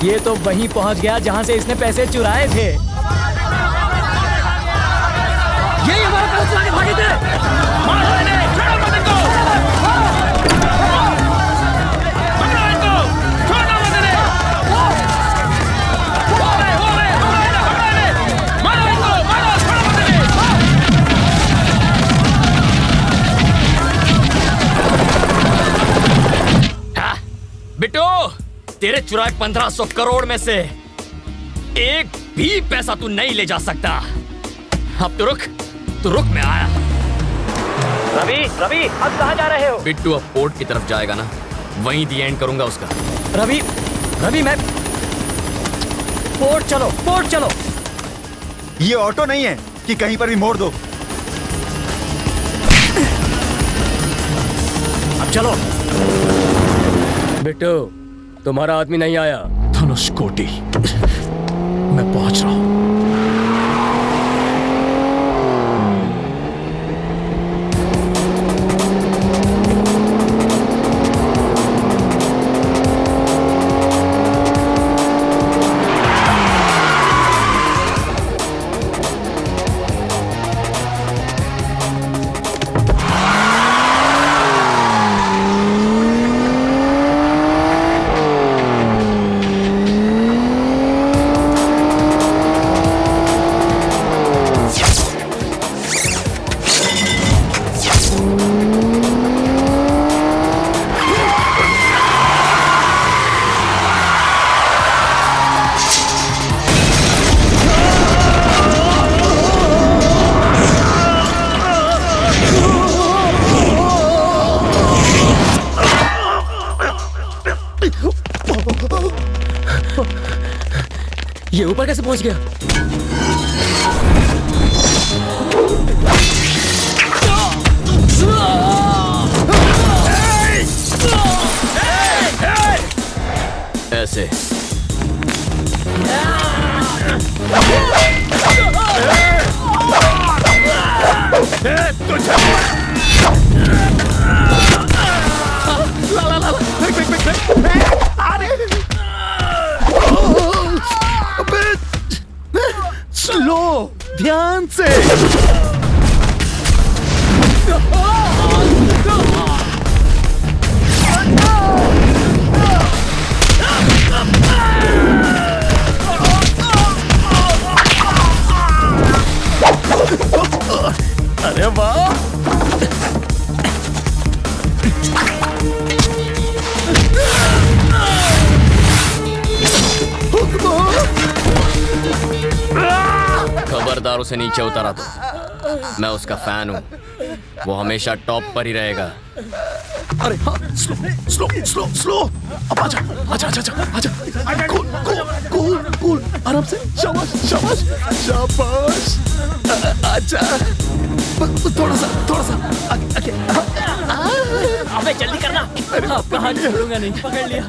ये तो वहीं पहुंच गया जहां से इसने पैसे चुराए थे। यही हमारा पैसा चुरा के भागे थे। मारो इन्हें, छोड़ो मत इनको। पकड़ो इनको, छोड़ो मत इन्हें। मारो इनको, मारो, छोड़ो मत इन्हें। बिट्टू, तेरे चुराए 1500 करोड़ में से एक भी पैसा तू नहीं ले जा सकता। अब तो रुक मैं आया। रवि अब कहाँ जा रहे हो? बिट्टू अब पोर्ट की तरफ जाएगा ना, वहीं दी एंड करूंगा उसका। रवि मैं पोर्ट चलो। ये ऑटो नहीं है कि कहीं पर भी मोड़ दो। अब चलो। बिट्टू, तुम्हारा आदमी नहीं आया। धनुषकोटि, मैं पहुंच रहा हूं। ये ऊपर कैसे पहुंच गया? ऐसे स्लो, ध्यान से। अरे वाह, सरदार उसे नीचे उतारा तो मैं उसका फैन हूँ। वो हमेशा टॉप पर ही रहेगा। अरे हाँ, स्लो स्लो स्लो स्लो। अब आजा आजा आजा आजा आजा। कूल कूल कूल कूल, आराम से। शाबाश शाबाश शाबाश। आजा, थोड़ा सा आगे। अबे जल्दी करना। आपका हाथ छोड़ूंगा नहीं। पकड़ लिया।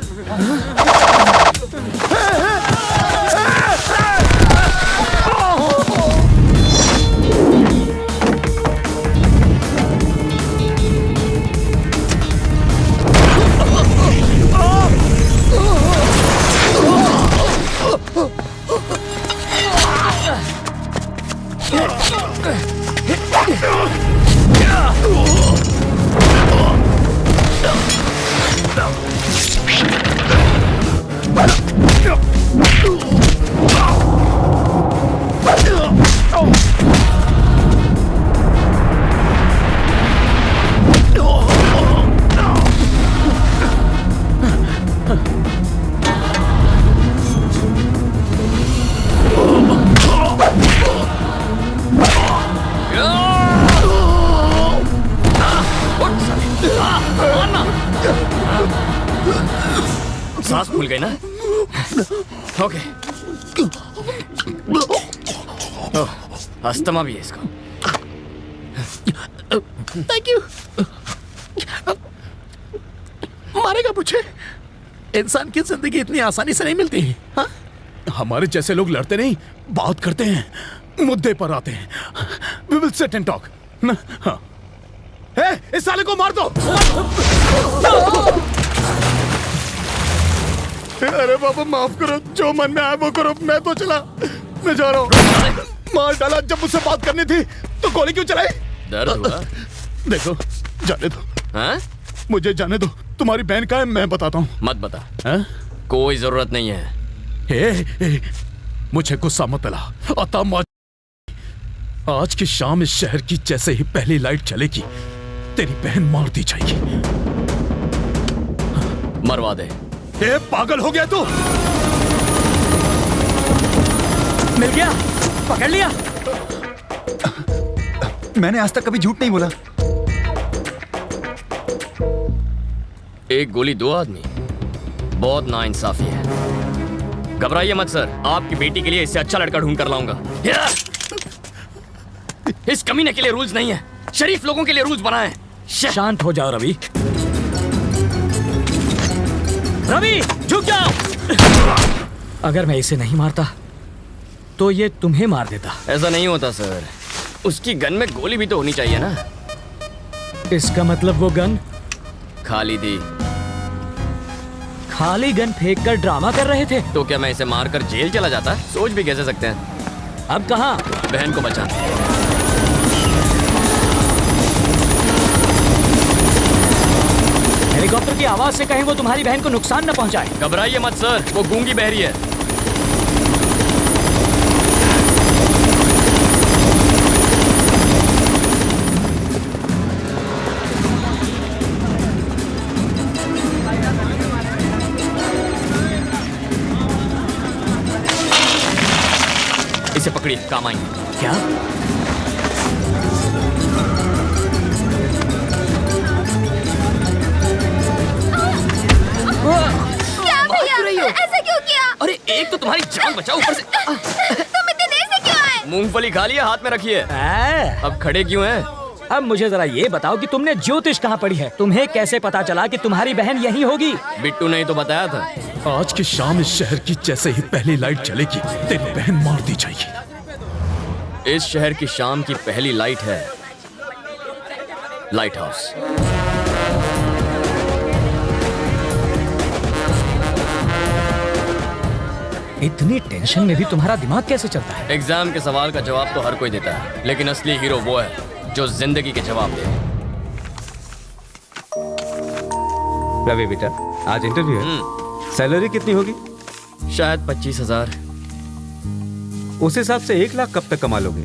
सांस फूल गई ना? ओके। अस्थमा भी है इसको। Thank you. मारेगा मुझे? इंसान की जिंदगी इतनी आसानी से नहीं मिलती। हाँ? हमारे जैसे लोग लड़ते नहीं, बात करते हैं, मुद्दे पर आते हैं। We will sit and talk. ना? हाँ। इस साले को मार दो। अरे बाबा माफ करो, जो मन में आया वो करो। मैं तो चला, मैं जा रहा हूँ। मार डाला। जब मुझसे बात करनी थी तो गोली क्यों चलाई? दर्द हुआ? देखो, जाने दो। हाँ? मुझे जाने दो। तुम्हारी बहन का है, मैं बताता हूँ। मत बता। हाँ? कोई जरूरत नहीं है। मुझे गुस्सा मत दिला। आज की शाम इस शहर की जैसे ही पहली लाइट चलेगी, तेरी बहन मार दी जाएगी। मरवा दे। पागल हो गया तू? मिल गया, पकड़ लिया। मैंने आज तक कभी झूठ नहीं बोला। एक गोली दो आदमी, बहुत नाइंसाफी है। घबराइए मत सर, आपकी बेटी के लिए इससे अच्छा लड़का ढूंढ कर लाऊंगा। इस कमीने के लिए रूल्स नहीं है, शरीफ लोगों के लिए रूल्स बनाए हैं। शांत हो जाओ रवि। रवि झुक जाओ। अगर मैं इसे नहीं मारता तो ये तुम्हें मार देता। ऐसा नहीं होता सर, उसकी गन में गोली भी तो होनी चाहिए ना। इसका मतलब वो गन खाली थी। खाली गन फेंक कर ड्रामा कर रहे थे? तो क्या मैं इसे मारकर जेल चला जाता? सोच भी कैसे सकते हैं। अब कहाँ? बहन को बचाना। हेलीकॉप्टर की आवाज से कहीं वो तुम्हारी बहन को नुकसान न पहुंचाए। घबराइए मत सर, वो गूंगी बहरी है। इसे पकड़िए, काम आएंगे। क्या? ऐसा क्यों किया? अरे एक तो तुम्हारी जान बचाओ, ऊपर से तुम इतने देर से क्यों आए? मूंगफली खा लिया, हाथ में रखिए। अब खड़े क्यों हैं? अब मुझे जरा ये बताओ कि तुमने ज्योतिष कहाँ पढ़ी है? तुम्हें कैसे पता चला कि तुम्हारी बहन यहीं होगी? बिट्टू ने ही तो बताया था। आज की शाम इस शहर की जैसे ही पहली लाइट चलेगी, तेरी बहन मार दी जाएगी। इस शहर की शाम की पहली लाइट है लाइट हाउस। इतनी टेंशन में भी तुम्हारा दिमाग कैसे चलता है? एग्जाम के सवाल का जवाब तो हर कोई देता है, लेकिन असली हीरो वो है जो जिंदगी के जवाब दे। रवि बेटा, आज इंटरव्यू है। सैलरी कितनी होगी? शायद 25,000। उस हिसाब से 1 लाख कब तक कमा लोगे?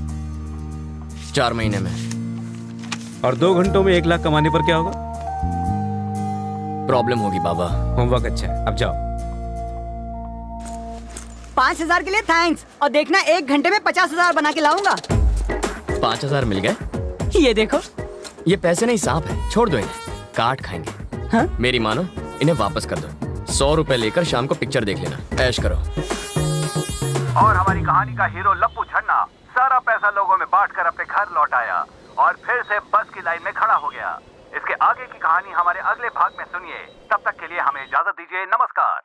4 महीने में। और 2 घंटों में 1 लाख कमाने पर क्या होगा? प्रॉब्लम होगी बाबा। होमवर्क अच्छा है, अब जाओ। 5,000 के लिए थैंक्स। और देखना 1 घंटे में 50,000 बना के लाऊंगा। 5,000 मिल गए। ये देखो। ये पैसे नहीं सांप है, छोड़ दो इन्हें, काट खाएंगे। हाँ? मेरी मानो, इन्हें वापस कर दो। 100 रुपए लेकर शाम को पिक्चर देख लेना, ऐश करो। और हमारी कहानी का हीरो लप्पू झन्ना सारा पैसा लोगों में बांटकर अपने घर लौट आया और फिर से बस की लाइन में खड़ा हो गया। इसके आगे की कहानी हमारे अगले भाग में सुनिए। तब तक के लिए हमें इजाजत दीजिए। नमस्कार।